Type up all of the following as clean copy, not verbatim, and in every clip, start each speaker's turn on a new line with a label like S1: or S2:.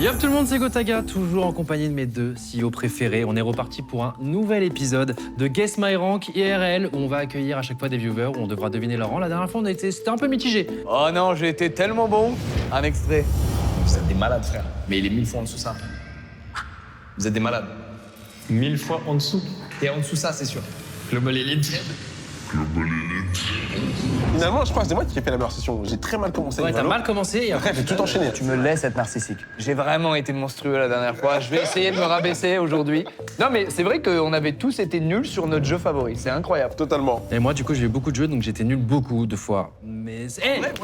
S1: Yop tout le monde, c'est Gotaga, toujours en compagnie de mes deux CEO préférés. On est reparti pour un nouvel épisode de Guess My Rank IRL où on va accueillir à chaque fois des viewers où on devra deviner leur rang. La dernière fois, c'était un peu mitigé.
S2: Oh non, j'ai été tellement bon. Un extrait.
S3: Vous êtes des malades, frère. Mais il est 1000 fois en dessous ça. Vous êtes des malades.
S4: 1000 fois en dessous.
S3: T'es en dessous ça, c'est sûr.
S4: Global Elite.
S5: Finalement, je crois que c'est moi qui ai fait la meilleure session. J'ai très mal commencé.
S1: Ouais, t'as mal commencé et après,
S5: Après, j'ai tout enchaîné.
S2: Tu me laisses être narcissique. J'ai vraiment été monstrueux la dernière fois. Je vais essayer de me rabaisser aujourd'hui. Non, mais c'est vrai qu'on avait tous été nuls sur notre jeu favori. C'est incroyable.
S5: Totalement.
S1: Et moi, du coup, j'ai eu beaucoup de jeux, donc j'étais nul beaucoup de fois. Mais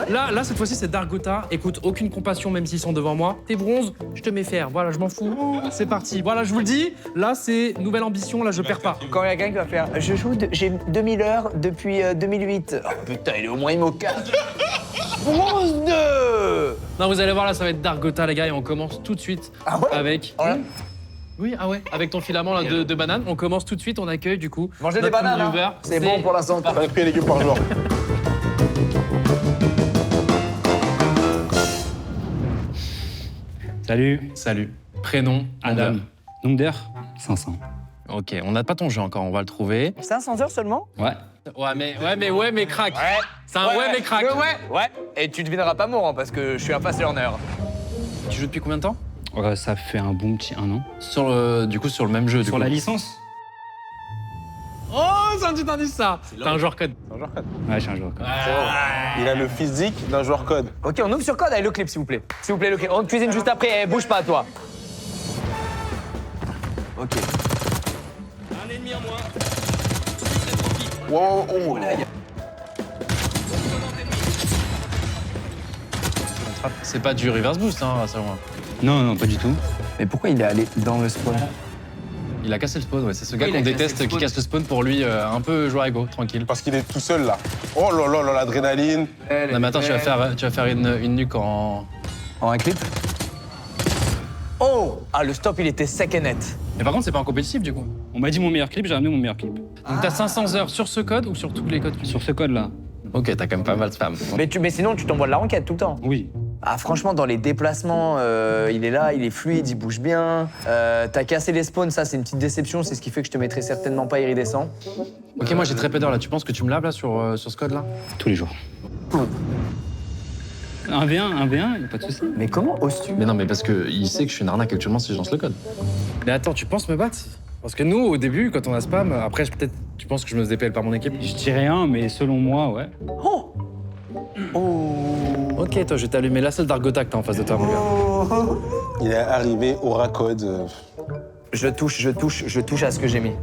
S1: là, cette fois-ci, c'est Dargota. Écoute, aucune compassion, même s'ils sont devant moi. T'es bronze, je te mets faire. Voilà, je m'en fous. C'est parti. Voilà, je vous le dis. Là, c'est nouvelle ambition. Là, je perds pas.
S2: Quand il y a quelqu'un qui va faire « Je joue, j'ai 2000 heures depuis 2008. » Oh putain, il est au moins IMO 4. Bronze 2.
S1: Non, vous allez voir, là, ça va être Dargota, les gars, et on commence tout de suite avec.
S2: Voilà.
S1: Oui, ah ouais, avec ton filament là, de banane. On commence tout de suite, on accueille du coup.
S2: Mangez des
S1: notre
S2: bananes, hein.
S1: viewer.
S2: C'est bon pour la santé.
S5: T'as pris les légumes par jour.
S6: Salut,
S1: Salut. Prénom,
S6: Adam.
S1: Adam.
S6: Nombre d'heures 500.
S1: Ok, on n'a pas ton jeu encore, on va le trouver.
S2: 500 heures seulement?
S6: Ouais.
S1: Ouais, mais crack. C'est un ouais, mais crack.
S2: Ouais. Et tu devineras pas mon rang parce que je suis un fast learner.
S1: Tu joues depuis combien de temps?
S6: Ça fait un bon petit 1 an.
S1: Du coup, sur le même jeu.
S6: Sur la licence?
S1: Oh, c'est un petit indice ça. T'es un joueur code.
S5: C'est un joueur code.
S6: Ouais, je suis un joueur.
S5: Il a le physique d'un joueur code.
S2: Ok, on ouvre sur code avec le clip, s'il vous plaît. S'il vous plaît, le clip. On te cuisine juste après. Bouge pas, toi. Ok.
S1: Un ennemi en moins.
S5: Wow, oh.
S1: C'est pas du reverse boost, hein, ça loin.
S6: Non, pas du tout.
S2: Mais pourquoi il est allé dans le spawn?
S1: Il a cassé le spawn, ouais. C'est ce gars
S2: il a
S1: qu'on
S2: cassé
S1: déteste
S2: le
S1: qui
S2: spawn.
S1: casse le spawn pour lui, un peu jouer à ego, tranquille.
S5: Parce qu'il est tout seul là. Oh là là là, l'adrénaline.
S1: Non, mais attends, tu vas faire une nuque en.
S2: En un clip? Oh! Ah, le stop, il était sec et net.
S1: Mais par contre, c'est pas en compétitif du coup.
S6: On m'a dit mon meilleur clip, j'ai ramené mon meilleur clip.
S1: Donc t'as 500 heures sur ce code ou sur tous les codes que tu
S6: Sur ce code-là.
S1: Ok, t'as quand même pas mal de spam.
S2: Mais sinon, tu t'envoies de la ranked tout le temps.
S6: Oui.
S2: Ah, franchement, dans les déplacements, il est là, il est fluide, il bouge bien. T'as cassé les spawns, ça, c'est une petite déception. C'est ce qui fait que je te mettrai certainement pas iridescent.
S1: Ok, moi j'ai très peu d'heures là. Tu penses que tu me laves là sur ce code là?
S6: Tous les jours. 1v1, y a pas de souci.
S2: Mais comment oses-tu?
S1: Mais non, mais parce qu'il sait que je suis une arnaque actuellement si je lance le code. Mais attends, tu penses me battre? Parce que nous, au début, quand on a spam, après, peut-être, tu penses que je me DPL par mon équipe?
S6: Je dirais rien, mais selon moi, ouais.
S2: Oh!
S1: Ok, toi, je vais t'allumer la seule Dargota que t'as en face de toi, mon gars.
S5: Il est arrivé au racode.
S2: Je touche à ce que j'ai mis.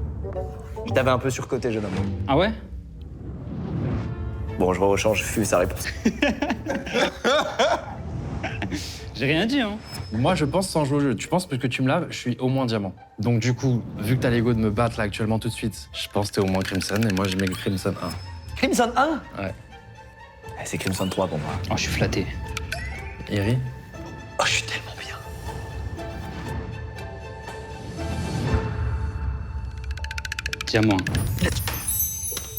S2: Je t'avais un peu surcoté, jeune homme.
S6: Ah ouais?
S2: Bon, je rechange, je fuis sa réponse.
S6: J'ai rien dit, hein.
S1: Moi, je pense sans jouer au jeu. Tu penses que tu me laves, je suis au moins diamant. Donc, du coup, vu que t'as l'ego de me battre là actuellement tout de suite, je pense que t'es au moins Crimson et moi, je mets Crimson 1.
S2: Crimson 1?
S1: Ouais.
S2: C'est Crimson 3 pour moi.
S6: Oh, je suis flatté.
S1: Iri?
S2: Oh, je suis tellement bien.
S6: Diamant.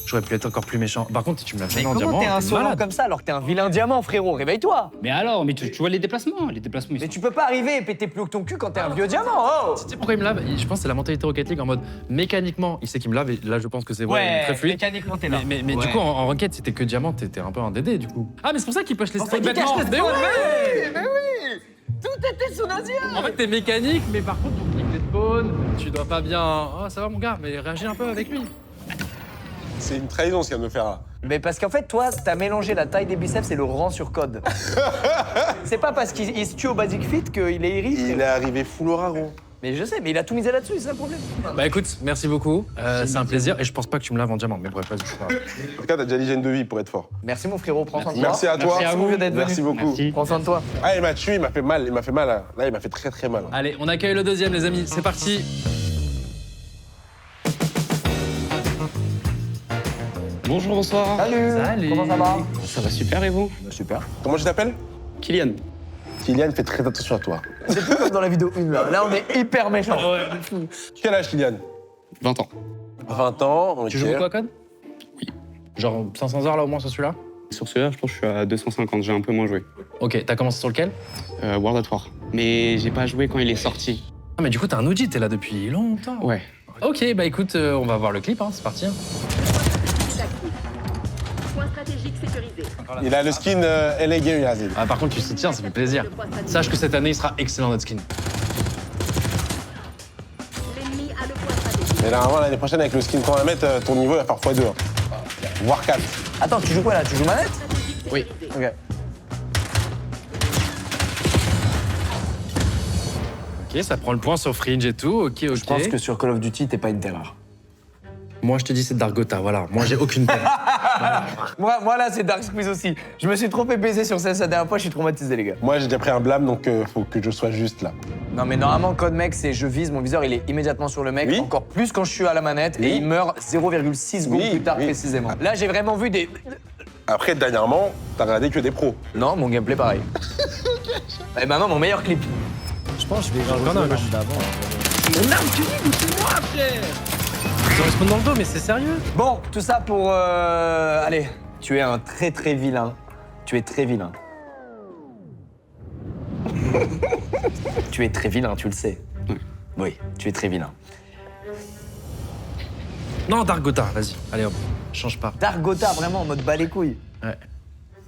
S1: J'aurais pu être encore plus méchant. Par contre, si tu me laves
S2: Mais
S1: jamais en
S2: comment
S1: diamant,
S2: t'es insolent
S1: malade.
S2: comme ça alors que t'es un vilain diamant, frérot? Réveille-toi!
S6: Mais alors, mais tu vois les déplacements? Les déplacements, ils
S2: Mais
S6: sont...
S2: tu peux pas arriver et péter plus haut que ton cul quand t'es un vieux diamant, oh!
S1: Tu sais pourquoi il me lave? Je pense que c'est la mentalité Rocket League en mode mécaniquement, il sait qu'il me lave et là, je pense que c'est vrai, il est très fluide.
S2: mécaniquement t'es là.
S1: Mais du coup, en Rocket, c'était que diamant, t'étais un peu un DD du coup. Ah, mais c'est pour ça qu'il push les spawns
S2: qu'il cache
S1: bêtement.
S2: les
S1: Mais
S2: spawns,
S1: ouais!
S2: mais oui! Tout était sous nos yeux!
S1: En fait, t'es mécanique, mais par contre, tu cliques les spawns, tu dois pas bien. Oh, ça va, mon gars, mais réagis un peu avec lui.
S5: C'est une trahison ce qu'il vient de me faire là.
S2: Mais parce qu'en fait, toi, t'as mélangé la taille des biceps et le rang sur code. C'est pas parce qu'il se tue au Basic Fit qu'il est iris.
S5: Il est arrivé full raro.
S2: Mais je sais, mais il a tout misé là-dessus, c'est ça le problème.
S1: Bah écoute, merci beaucoup, c'est un plaisir et je pense pas que tu me laves en diamant, mais bref, vas-y, c'est pas grave.
S5: En tout cas, t'as déjà l'hygiène de vie pour être fort.
S2: Merci mon frérot, prends soin de toi.
S5: Merci à toi.
S6: Merci à vous.
S2: d'être venu.
S5: Merci beaucoup.
S6: Merci.
S2: Prends soin de toi.
S5: Ah, il m'a tué, il m'a fait mal. Il m'a fait mal là. Là, il m'a fait très très mal.
S1: Allez, on accueille le deuxième, les amis, c'est parti.
S6: Bonjour, bonsoir.
S2: Salut. Comment ça va?
S6: Ça va super, et vous?
S2: Super.
S5: Comment tu t'appelles?
S6: Kylian.
S5: Kylian, fais très attention à toi.
S2: C'est plus comme dans la vidéo 1 là. Là, on est hyper méchants.
S5: Quel âge, Kylian?
S6: 20 ans.
S5: 20 ans. Ok.
S1: Tu joues beaucoup à code? Oui. Genre 500 heures là au moins sur celui-là?
S6: Sur celui-là, je pense que je suis à 250, j'ai un peu moins joué.
S1: Ok, t'as commencé sur lequel?
S6: World at War. Mais j'ai pas joué quand il est sorti.
S1: Ah, mais du coup, t'es un OG, t'es là depuis longtemps.
S6: Ouais.
S1: Ok, bah écoute, on va voir le clip, hein, c'est parti. Hein.
S7: Point stratégique sécurisé.
S5: Il a le skin LA Game Yazid.
S1: Ah, par contre, tu t'y tiens, ça fait plaisir. Sache que cette année, il sera excellent notre skin.
S7: L'ennemi a le point stratégique.
S5: Mais normalement, l'année prochaine, avec le skin qu'on va mettre, ton niveau va faire x2. Hein. Voire 4.
S2: Attends, tu joues quoi là? Tu joues manette?
S7: Oui.
S2: Ok.
S1: Ok, ça prend le point sur Fringe et tout, ok.
S2: Je pense que sur Call of Duty, t'es pas une terreur.
S1: Moi, je te dis, c'est Dargota, voilà. Moi, j'ai aucune peine.
S2: Moi là, c'est Dark Squeeze aussi. Je me suis trop fait baiser sur CS la dernière fois, je suis traumatisé, les gars.
S5: Moi, j'ai déjà pris un blâme, donc faut que je sois juste là.
S2: Non, mais normalement, code mec, c'est je vise, mon viseur, il est immédiatement sur le mec,
S5: Oui.
S2: encore plus quand je suis à la manette,
S5: Oui.
S2: et il meurt 0,6 secondes
S5: Oui,
S2: plus tard
S5: oui.
S2: précisément. Là, j'ai vraiment vu des.
S5: Après, dernièrement, t'as regardé que des pros.
S2: Non, mon gameplay pareil. Et maintenant, mon meilleur clip.
S8: Je pense que je vais rejoindre
S1: non,
S8: le
S1: mais
S8: match d'avant.
S1: Mon arme, tu dis, c'est moi, frère. Ils ont spawn dans le dos, mais c'est sérieux.
S2: Bon, tout ça pour. Allez, tu es un très très vilain. Tu es très vilain. Tu es très vilain, tu le sais. Oui, tu es très vilain.
S1: Non, Dargota, vas-y. Allez hop, change pas.
S2: Dargota, vraiment en mode bas les couilles.
S1: Ouais.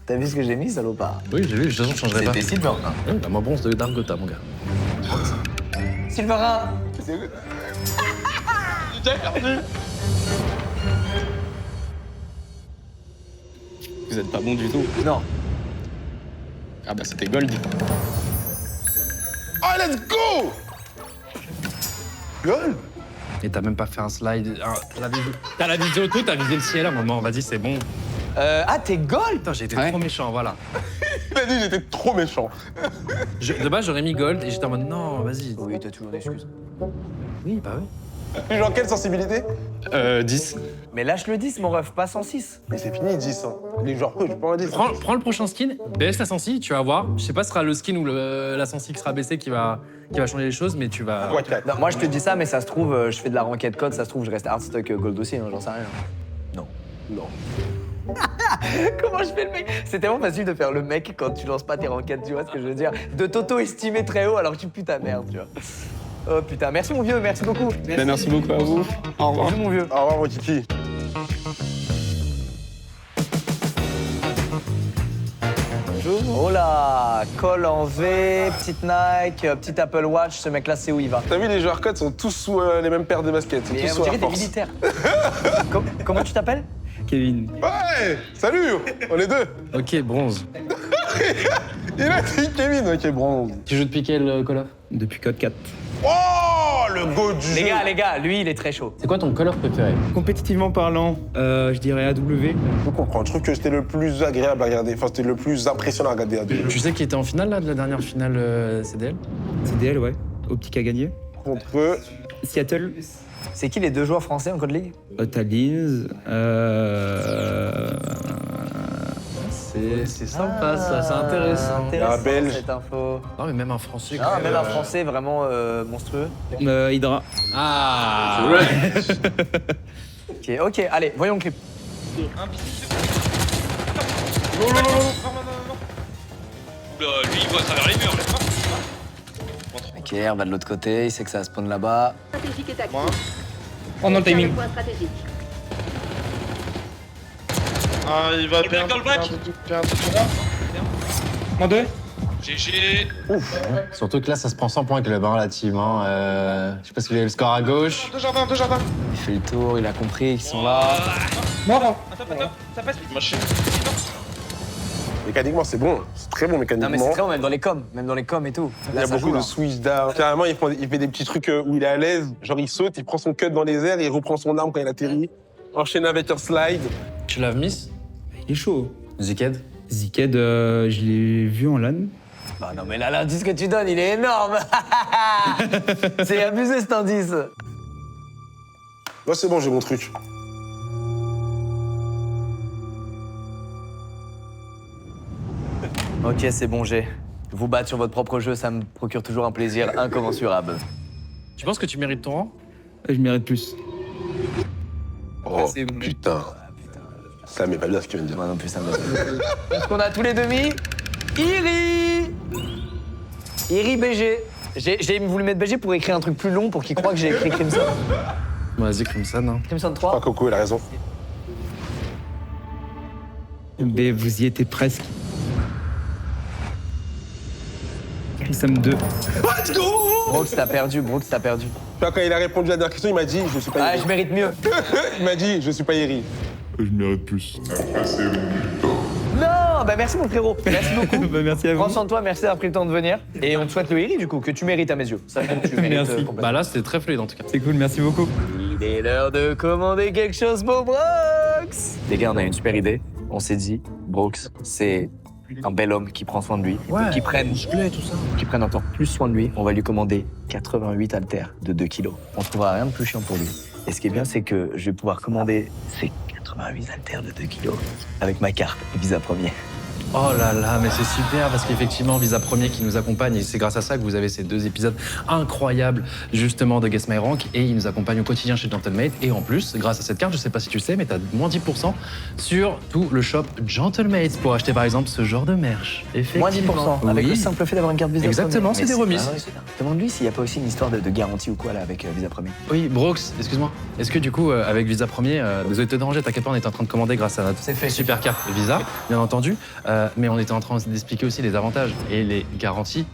S2: T'as vu ce que j'ai mis, salopard?
S1: Oui, j'ai vu, de toute façon, je changerai pas.
S2: C'était Silverin.
S1: T'as ma bronze de Dargota, mon gars.
S2: Silverin.
S6: Vous êtes pas bon du tout.
S2: Non.
S6: Ah bah c'était gold.
S5: Oh, let's go! Goal?
S1: Et t'as même pas fait un slide. T'as la visée auto, t'as visé le ciel à un moment. Vas-y, c'est bon.
S2: Ah, t'es gold?
S1: Putain, j'ai été
S6: Ouais.
S1: trop méchant, voilà.
S5: Il a dit j'étais trop méchant.
S1: De base, j'aurais mis gold et j'étais en mode non, vas-y.
S2: Oui, t'as toujours des excuses.
S1: Oui, bah oui.
S5: Genre, quelle sensibilité?
S6: 10.
S2: Mais lâche le 10, mon ref, pas 106.
S5: Mais c'est fini, 10. Hein. Les joueurs peu, je peux pas en dire.
S1: Prends le prochain skin, baisse la sensi, tu vas voir. Je sais pas si ce sera le skin ou la sensi qui sera baissée qui va changer les choses, mais tu vas.
S5: Ouais, 4.
S2: Non, moi je te dis ça, mais ça se trouve, je fais de la ranked code, ça se trouve, je reste hardstock gold aussi, hein, j'en sais rien. Non.
S5: Non.
S2: Comment je fais le mec? C'est tellement facile de faire le mec quand tu lances pas tes ranked, tu vois ce que je veux dire? De t'auto-estimer très haut alors que tu pues ta merde, tu vois. Oh putain, merci mon vieux, merci beaucoup.
S6: Bah, merci beaucoup à vous. Au revoir.
S2: Bisous mon vieux.
S5: Au revoir, mon kiki.
S2: Oh là, col en V, petite Nike, petit Apple Watch, ce mec là c'est où il va?
S5: T'as vu, les joueurs codes sont tous sous les mêmes paires de baskets. Ils sont
S2: Mais
S5: tous
S2: on
S5: sous
S2: dirait
S5: Air
S2: des
S5: Force.
S2: militaires. Comment tu t'appelles?
S6: Kevin.
S5: Ouais! Salut! On est deux!
S1: Ok, bronze.
S5: Il a dit Kevin, ok, bronze.
S1: Tu joues depuis quel Call of?
S6: Depuis code 4.
S5: Oh! Le go du jeu!
S2: Les gars, lui il est très chaud.
S1: C'est quoi ton Call of préféré?
S6: Compétitivement parlant, je dirais AW.
S5: Je peux comprendre. Je trouve que c'était le plus agréable à regarder. Enfin, c'était le plus impressionnant à regarder. à deux.
S1: Tu sais qui était en finale là de la dernière finale CDL?
S6: CDL, ouais. Optique a gagné.
S5: Contre
S6: Seattle.
S2: C'est qui les deux joueurs français en Code League?
S6: Talins.
S1: C'est sympa ça, c'est intéressant.
S2: Intéressant
S5: Un Belge.
S2: cette info.
S1: Non mais même un français.
S2: Ah, même un français vraiment monstrueux.
S6: Hydra.
S1: Ah
S2: Ok, allez, voyons le clip.
S9: Lui, il voit à travers les murs.
S2: Ok, on va de l'autre côté, il sait que ça spawn là-bas.
S7: Stratégique est actif.
S6: Oh non, le timing.
S7: Point stratégique.
S9: Ah, il va perdre. Dans le bac.
S6: En deux.
S9: GG.
S8: Surtout que là, ça se prend 100 points club, hein, la team. Hein. Je sais pas si vous avez le score à gauche.
S9: Deux jardins, deux jardins.
S2: Il fait le tour, il a compris qu'ils sont là.
S6: Mort.
S9: Attends, ça passe. Machine.
S5: mécaniquement, c'est bon. C'est très bon
S2: Non
S5: mécaniquement.
S2: mais c'est très bon, même dans les coms et tout.
S5: Il y
S2: Là,
S5: a
S2: ça
S5: beaucoup
S2: joue,
S5: de
S2: là.
S5: switch d'armes. Carrément, il fait des petits trucs où il est à l'aise. Genre, il saute, il prend son cut dans les airs, il reprend son arme quand il atterrit. Enchaîne avec un slide.
S1: Tu l'as miss?
S6: Il est chaud.
S1: Ziked?
S6: Ziked, je l'ai vu en LAN.
S2: Bah non mais là, l'indice que tu donnes, il est énorme. C'est abusé cet indice.
S5: Moi, c'est bon, j'ai mon truc.
S2: Ok, c'est bon, j'ai. Vous battre sur votre propre jeu, ça me procure toujours un plaisir incommensurable.
S1: Tu penses que tu mérites ton rang?
S6: Je mérite plus.
S5: Oh,
S2: c'est bon.
S5: putain. Ça met pas bien ce qu'il vient de dire.
S2: Moi non plus, ça me va. Parce qu'on a tous les demi. Iri Iri BG. J'ai voulu mettre BG pour écrire un truc plus long pour qu'il croit que j'ai écrit Crimson.
S1: Vas-y, Crimson. Hein.
S2: Crimson
S5: Ah,
S2: 3.
S5: Coco, il a raison.
S6: Mais vous y étiez presque. Crimson 2.
S2: Brooks, t'as perdu, Brooks, t'as perdu.
S5: Tu vois, quand il a répondu à la dernière question, il m'a dit je suis pas
S2: Ah,
S5: Iri.
S2: je mérite mieux.
S5: Il m'a dit je suis pas Iri.
S2: Non, bah merci mon frérot. Merci beaucoup.
S6: Bah, merci à vous.
S2: Prends soin de toi, merci d'avoir pris le temps de venir. Et on te souhaite le Iri du coup, que tu mérites à mes yeux. Ça, tu mérites
S6: Merci.
S2: complètement.
S1: Bah là, c'était très fluide en tout cas.
S6: C'est cool, merci beaucoup.
S2: Il est l'heure de commander quelque chose pour Brooks. Les gars, on a une super idée. On s'est dit, Brooks, c'est un bel homme qui prend soin de lui. Qui prenne encore plus soin de lui. On va lui commander 88 haltères de 2 kilos. On trouvera rien de plus chiant pour lui. Et ce qui est bien, c'est que je vais pouvoir commander ces 88 haltères de 2 kilos avec ma carte Visa Premier.
S1: Oh là là, mais c'est super parce qu'effectivement, Visa Premier qui nous accompagne et c'est grâce à ça que vous avez ces 2 épisodes incroyables justement de Guess My Rank et il nous accompagne au quotidien chez Gentlemate et en plus, grâce à cette carte, je sais pas si tu sais, mais t'as moins 10% sur tout le shop Gentlemate pour acheter par exemple ce genre de merch.
S2: Moins 10% avec
S1: Oui.
S2: le simple fait d'avoir une carte Visa
S1: Exactement,
S2: Premier.
S1: c'est des
S2: Mais
S1: remises.
S2: pas vrai. Demande-lui s'il n'y a pas aussi une histoire de garantie ou quoi là avec Visa Premier.
S1: Oui, Brooks, excuse-moi. Est-ce que du coup, avec Visa Premier, désolé de te déranger, t'inquiète pas, on était en train de commander grâce à notre
S2: C'est fait.
S1: super carte Visa, bien entendu, mais on était en train d'expliquer aussi les avantages et les garanties.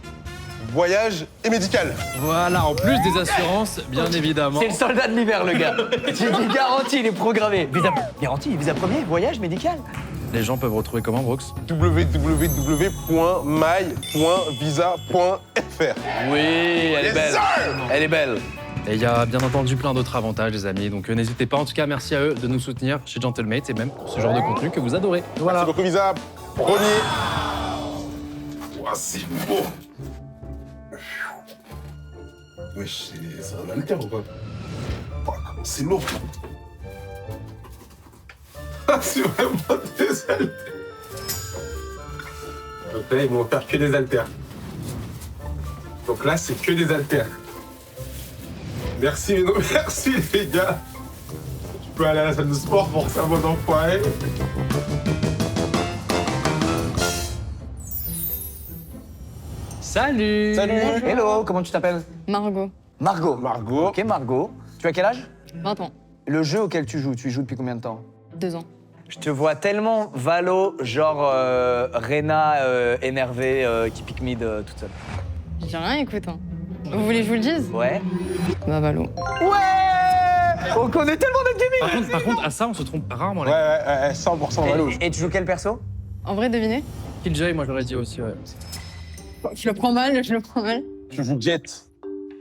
S5: Voyage et médical.
S1: Voilà, en plus des assurances, bien évidemment.
S2: C'est le soldat de l'hiver, le gars. J'ai dit garantie, il est programmé. Garantie, Visa Premier, voyage médical.
S1: Les gens peuvent retrouver comment, Brooks?
S5: www.my.visa.fr.
S2: Oui, elle est belle. Elle est belle.
S1: Et il y a bien entendu plein d'autres avantages, les amis. Donc n'hésitez pas. En tout cas, merci à eux de nous soutenir chez Gentlemate et même pour ce genre de contenu que vous adorez. Voilà.
S5: Merci beaucoup, Visa. Premier. Ouah, c'est beau. Wesh, c'est un halter ou quoi? Ouah, comment c'est lourd. Ah, c'est vraiment des haltères. Donc là, ils vont faire que des haltères. Donc là, c'est que des haltères. Merci, mais non, merci les gars. Tu peux aller à la salle de sport pour ça, mon enfoiré.
S1: Salut.
S5: Salut.
S2: Hello, comment tu t'appelles?
S10: Margot,
S2: Margot.
S5: Margot.
S2: Ok, Margot. Tu as quel âge?
S10: 20 ans,
S2: Le jeu auquel tu joues depuis combien de temps?
S10: 2 ans.
S2: Je te vois tellement Valo, genre Rena énervée qui pique mid toute seule.
S10: Je dis rien, écoute. Hein. Vous voulez que je vous le dise?
S2: Ouais.
S10: Bah, Valo.
S2: Ouais. On connaît tellement notre gaming.
S1: Par contre, à ça, on se trompe rarement.
S5: Ouais,
S1: Là.
S5: 100% Valo.
S2: Et tu joues quel perso?
S10: En vrai, devinez?
S1: Killjoy, moi, je l'aurais dit aussi, ouais.
S10: Je le prends mal, je le prends mal.
S5: Tu joues Jet,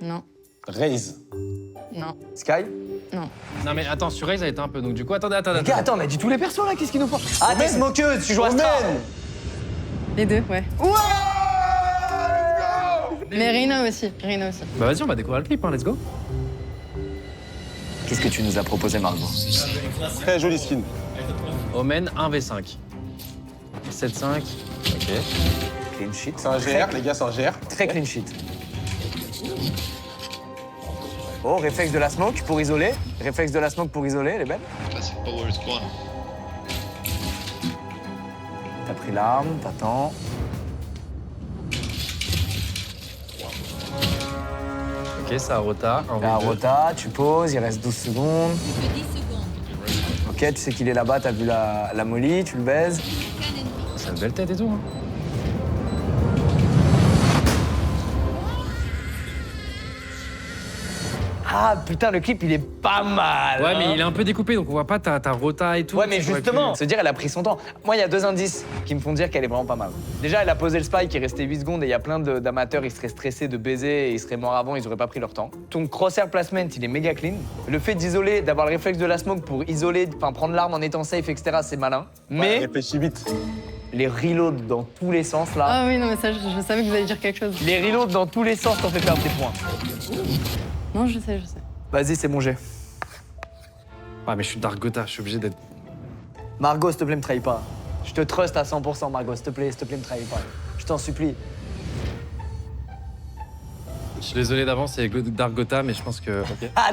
S10: Non,
S5: Raze.
S10: non,
S2: Sky?
S10: non.
S1: Non, mais attends, sur Raze, ça a été un peu. Donc, du coup, attendez.
S2: Les gars, attends, on a dit tous les persos là, qu'est-ce qu'il nous faut? Ah, t'es smokeuse, tu joues à Star.
S10: Les deux, ouais.
S2: Ouais.
S10: Mais Rina aussi, Rina aussi.
S1: Bah, vas-y, on va découvrir le clip, hein, let's go.
S2: Qu'est-ce que tu nous as proposé, Margot?
S5: Très joli skin.
S1: Omen 1v5. 7-5. Ok.
S2: Clean sheet.
S5: C'est un GR, les gars, c'est un GR.
S2: Très clean sheet. Oh, réflexe de la smoke pour isoler. Réflexe de la smoke pour isoler, elle est belle.
S9: Classic power spawn.
S2: T'as pris l'arme, t'attends.
S1: Ok, ça a rota.
S2: La rota, tu poses, il reste 12 secondes. Ok, tu sais qu'il est là-bas, t'as vu la molly, tu le baises.
S1: C'est une belle tête et tout. Hein.
S2: Ah putain, le clip il est pas mal.
S1: Ouais,
S2: hein.
S1: mais il est un peu découpé, donc on voit pas ta rota et tout.
S2: Ouais, mais
S1: C'est vrai
S2: justement,
S1: que-
S2: se dire elle a pris son temps. Moi, il y a 2 indices qui me font dire qu'elle est vraiment pas mal. Déjà, elle a posé le spike, il restait 8 secondes et il y a plein d'amateurs, ils seraient stressés de baiser et ils seraient morts avant, ils auraient pas pris leur temps. Ton crosshair placement, il est méga clean. Le fait d'isoler, d'avoir le réflexe de la smoke pour isoler, enfin prendre l'arme en étant safe, etc., c'est malin. Mais
S5: Réfléchis vite.
S2: les reloads dans tous les sens là,
S10: Ah oui, non, mais ça, je savais que vous alliez dire quelque chose.
S2: les reloads dans tous les sens t'ont fait perdre tes points.
S10: Non, je sais.
S2: Vas-y, c'est mon jet.
S1: Ouais, mais je suis Dargota, je suis obligé d'être.
S2: Margot, s'il te plaît, me trahis pas. Je te trust à 100%, Margot, s'il te plaît, me trahis pas. Je t'en supplie.
S1: Je suis désolé d'avance, c'est Dargota, mais je pense que. Ok.
S2: Ah,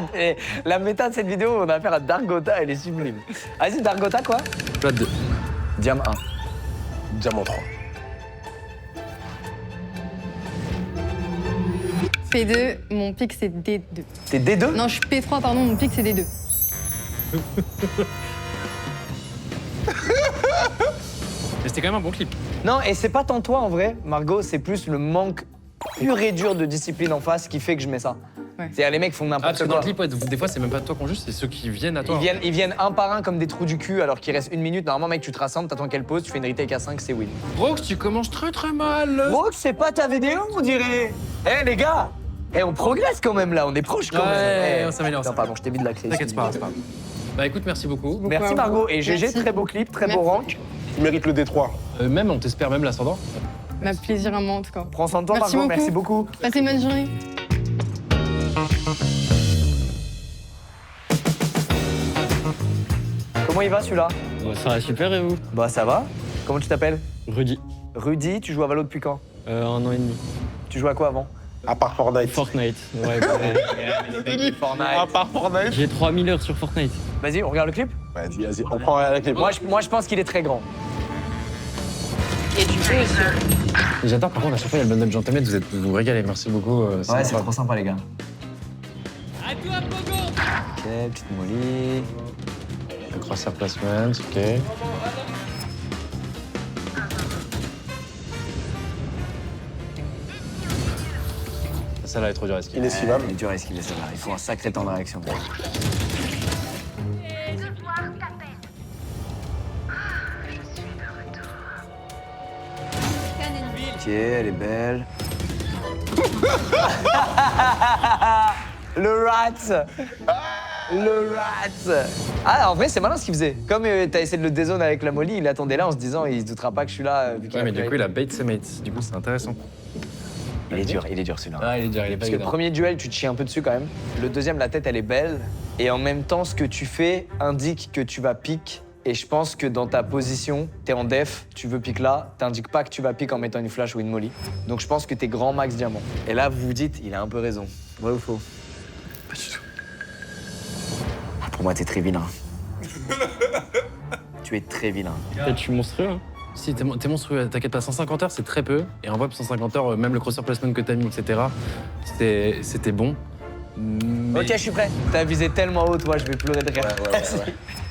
S2: la méta de cette vidéo, on a affaire à Dargota, elle est sublime. Vas-y, Dargota, quoi?
S1: Plat 2.
S2: Diam 1.
S5: Diamant 3.
S10: P2, mon pic c'est D2.
S2: T'es D2?
S10: Non, je suis P3, pardon, mon pic c'est D2.
S1: Mais c'était quand même un bon clip.
S2: Non, et c'est pas tant toi en vrai, Margot, c'est plus le manque pur et dur de discipline en face qui fait que je mets ça.
S10: Ouais.
S2: C'est-à-dire les mecs font
S1: Ah, parce
S2: n'importe
S1: que dans
S2: quoi.
S1: le clip, ouais, des fois, c'est même pas toi qu'on juge, c'est ceux qui viennent à toi.
S2: Ils viennent un par un comme des trous du cul alors qu'il reste 1 minute. Normalement, mec, tu te rassembles, t'attends qu'elle pose, tu fais une retake à 5, c'est win.
S1: Brox, tu commences très très mal.
S2: Bro, c'est pas ta vidéo, on dirait. Eh les gars, on progresse quand même là, on est proche quand
S1: Ouais,
S2: même.
S1: on s'améliore.
S2: Non, pardon, je t'ai mis de la clé.
S1: T'inquiète, c'est pas grave, c'est pas grave. Bah écoute, merci beaucoup.
S2: Merci Margot et GG,
S10: Merci.
S2: très beau clip, très beau
S10: Merci.
S2: rank.
S5: Il mérite le D3.
S1: Même, on t'espère même l'ascendant.
S10: Ma plaisir à moi en tout cas.
S2: Prends soin de toi
S10: Merci
S2: Margot,
S10: beaucoup.
S2: merci beaucoup.
S10: Passez une bonne journée.
S2: Comment il va celui-là?
S6: Ça va super et vous?
S2: Bah ça va. Comment tu t'appelles?
S6: Rudy,
S2: Rudy, tu joues à Valo depuis quand?
S6: 1 an et demi.
S2: Tu joues à quoi avant?
S5: À part Fortnite.
S6: Fortnite, ouais.
S5: À part Fortnite.
S6: J'ai 3000 heures sur Fortnite.
S2: Vas-y, on regarde le clip.
S5: Vas-y, vas-y, on prend la clé.
S2: Moi je pense qu'il est très grand.
S1: J'adore, par contre, à chaque fois, il y a le bundle gentleman, vous vous régalez, merci beaucoup.
S2: Ouais, c'est
S1: sympa.
S2: trop sympa les gars. À toi Pogo. Ok, petite molly.
S1: Le crosshair placement, ok. Celle-là est trop dure à esquiver.
S5: Inesquivable.
S2: Il est dur à esquiver celle-là, il faut un sacré temps de réaction. Ok, elle est belle. Le rat. Le rat. Ah, en vrai, c'est malin ce qu'il faisait. Comme t'as essayé de le dézone avec la molly, il attendait là en se disant il se doutera pas que je suis là. Vu qu'il
S1: Ouais,
S2: a
S1: mais
S2: fait-
S1: du coup, il a bait ses mates. Du coup, c'est intéressant.
S2: Il est dur celui-là.
S1: Ah, il est dur, il est pas
S2: Parce que le
S1: évident.
S2: premier duel, tu te chies un peu dessus quand même. Le deuxième, la tête, elle est belle. Et en même temps, ce que tu fais indique que tu vas pique. Et je pense que dans ta position, t'es en def, tu veux pique là, t'indiques pas que tu vas pique en mettant une flash ou une molly. Donc je pense que t'es grand max diamant. Et là, vous vous dites, il a un peu raison. Vrai ou faux? Pas du tout. Pour moi, t'es très vilain. Tu es très vilain.
S6: Peut-être je suis monstrueux. Hein.
S1: Si, t'es monstrueux, t'inquiète pas, 150 heures, c'est très peu. Et en vrai, pour 150 heures, même le crosser placement que t'as mis, etc., c'était bon. Mais...
S2: Ok, je suis prêt. T'as visé tellement haut, toi, je vais pleurer de rire.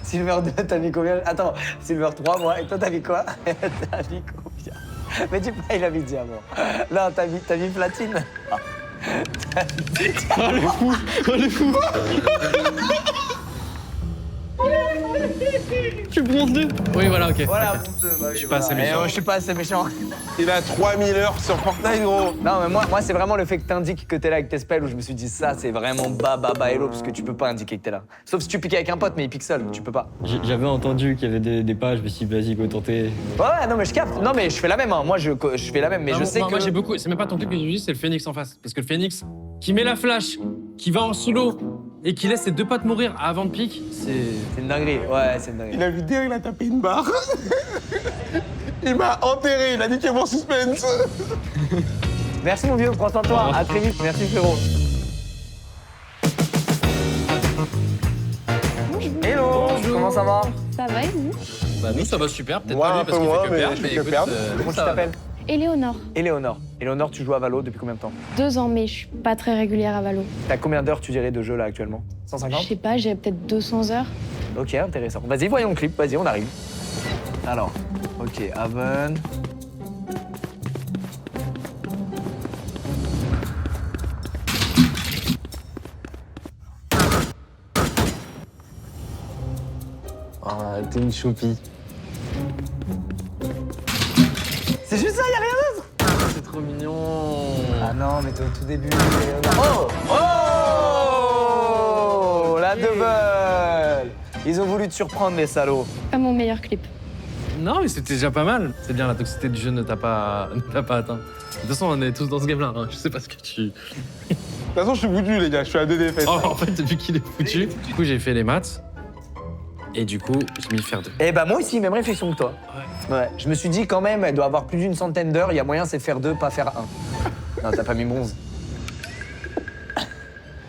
S2: Silver 2, t'as mis combien? Attends, Silver 3, moi. Et toi, t'as mis quoi? T'as mis combien? Mais dis pas, il a mis diamant. Non, t'as mis platine.
S6: Tu bronze 2.
S1: Oui, voilà, ok.
S2: Voilà,
S1: Je suis pas assez méchant.
S2: Je suis pas assez méchant.
S5: Il a 3000 heures sur Fortnite, gros.
S2: Non, mais moi c'est vraiment le fait que t'indiques que t'es là avec tes spells où je me suis dit ça, c'est vraiment baba hello parce que tu peux pas indiquer que t'es là. Sauf si tu piques avec un pote, mais il pique seul, tu peux pas.
S6: J'avais entendu qu'il y avait des pages, je me suis dit, vas-y, go tenter.
S2: Ouais, non, mais je capte. Non, mais je fais la même, hein. Moi je fais la même, mais
S1: Non,
S2: je sais
S1: moi,
S2: que.
S1: moi, j'ai beaucoup. C'est même pas ton clip que j'ai vu, c'est le Phoenix en face. Parce que le Phoenix qui met la flash, qui va en solo et qui laisse ses deux potes mourir avant de pique, c'est.
S2: C'est une dinguerie, ouais, c'est une dinguerie.
S5: Il a vu derrière, il a tapé une barre. Il m'a enterré, il a niqué mon suspense.
S2: Merci mon vieux, prends soin de toi, à très vite, merci frérot. Hello, comment ça va?
S10: Ça va et vous?
S1: Bah, nous, ça va super. Peut-être
S5: Moi,
S1: pas lui
S5: un
S1: parce
S5: peu
S1: qu'il
S5: moins,
S1: fait que
S5: mais
S1: perdre.
S5: je fais que
S1: écoute,
S5: perdre.
S1: nous,
S2: Comment tu
S1: ça va.
S2: t'appelles?
S11: Éléonore,
S2: Éléonore. Éléonore, tu joues à Valo depuis combien de temps?
S11: 2 ans, mais je suis pas très régulière à Valo.
S2: T'as combien d'heures tu dirais de jeu là actuellement?
S11: Je
S2: 150?
S11: sais pas, j'ai peut-être 200 heures.
S2: Ok, intéressant. Vas-y, voyons le clip, vas-y, on arrive. Alors, ok, Haven.
S8: Ah, t'es une choupie.
S2: C'est juste ça, y'a rien d'autre?
S1: C'est trop mignon.
S2: Ah non, mais t'es au tout début. Oh! Oh! La double! Ils ont voulu te surprendre, les salauds.
S11: Pas mon meilleur clip.
S1: Non, mais c'était déjà pas mal. C'est bien, la toxicité du jeu ne t'a pas atteint. De toute façon, on est tous dans ce game-là. Hein. Je sais pas ce que tu.
S5: De toute façon, je suis foutu, les gars. Je suis à 2 défaites.
S1: Oh, en fait, vu qu'il est foutu. Du coup, j'ai fait les maths. Et du coup, j'ai mis faire 2.
S2: Eh ben, moi aussi, même réflexion que toi. Ouais. Je me suis dit, quand même, elle doit avoir plus d'une centaine d'heures. Il y a moyen, c'est faire 2, pas faire 1. Non, t'as pas mis bronze.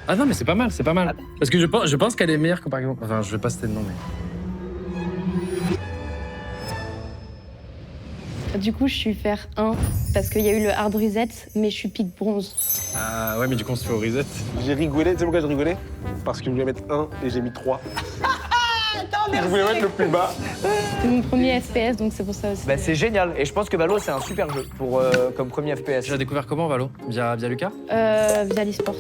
S1: Ah non, mais c'est pas mal, c'est pas mal. Parce que je pense qu'elle est meilleure que par exemple. Enfin, je vais pas citer de nom, mais.
S11: Du coup, je suis fer 1 parce qu'il y a eu le hard reset, mais je suis pique bronze.
S1: Ah ouais, mais du coup, on se fait au reset.
S5: J'ai rigolé, tu sais pourquoi j'ai rigolé? Parce que je voulais mettre 1 et j'ai mis 3. Je voulais mettre le plus bas.
S11: C'est mon premier FPS, donc c'est pour ça aussi.
S2: Bah, c'est génial. Et je pense que Valo, c'est un super jeu pour, comme premier FPS.
S1: Tu l'as découvert comment, Valo? Via Lucas?
S11: Via l'e-sport.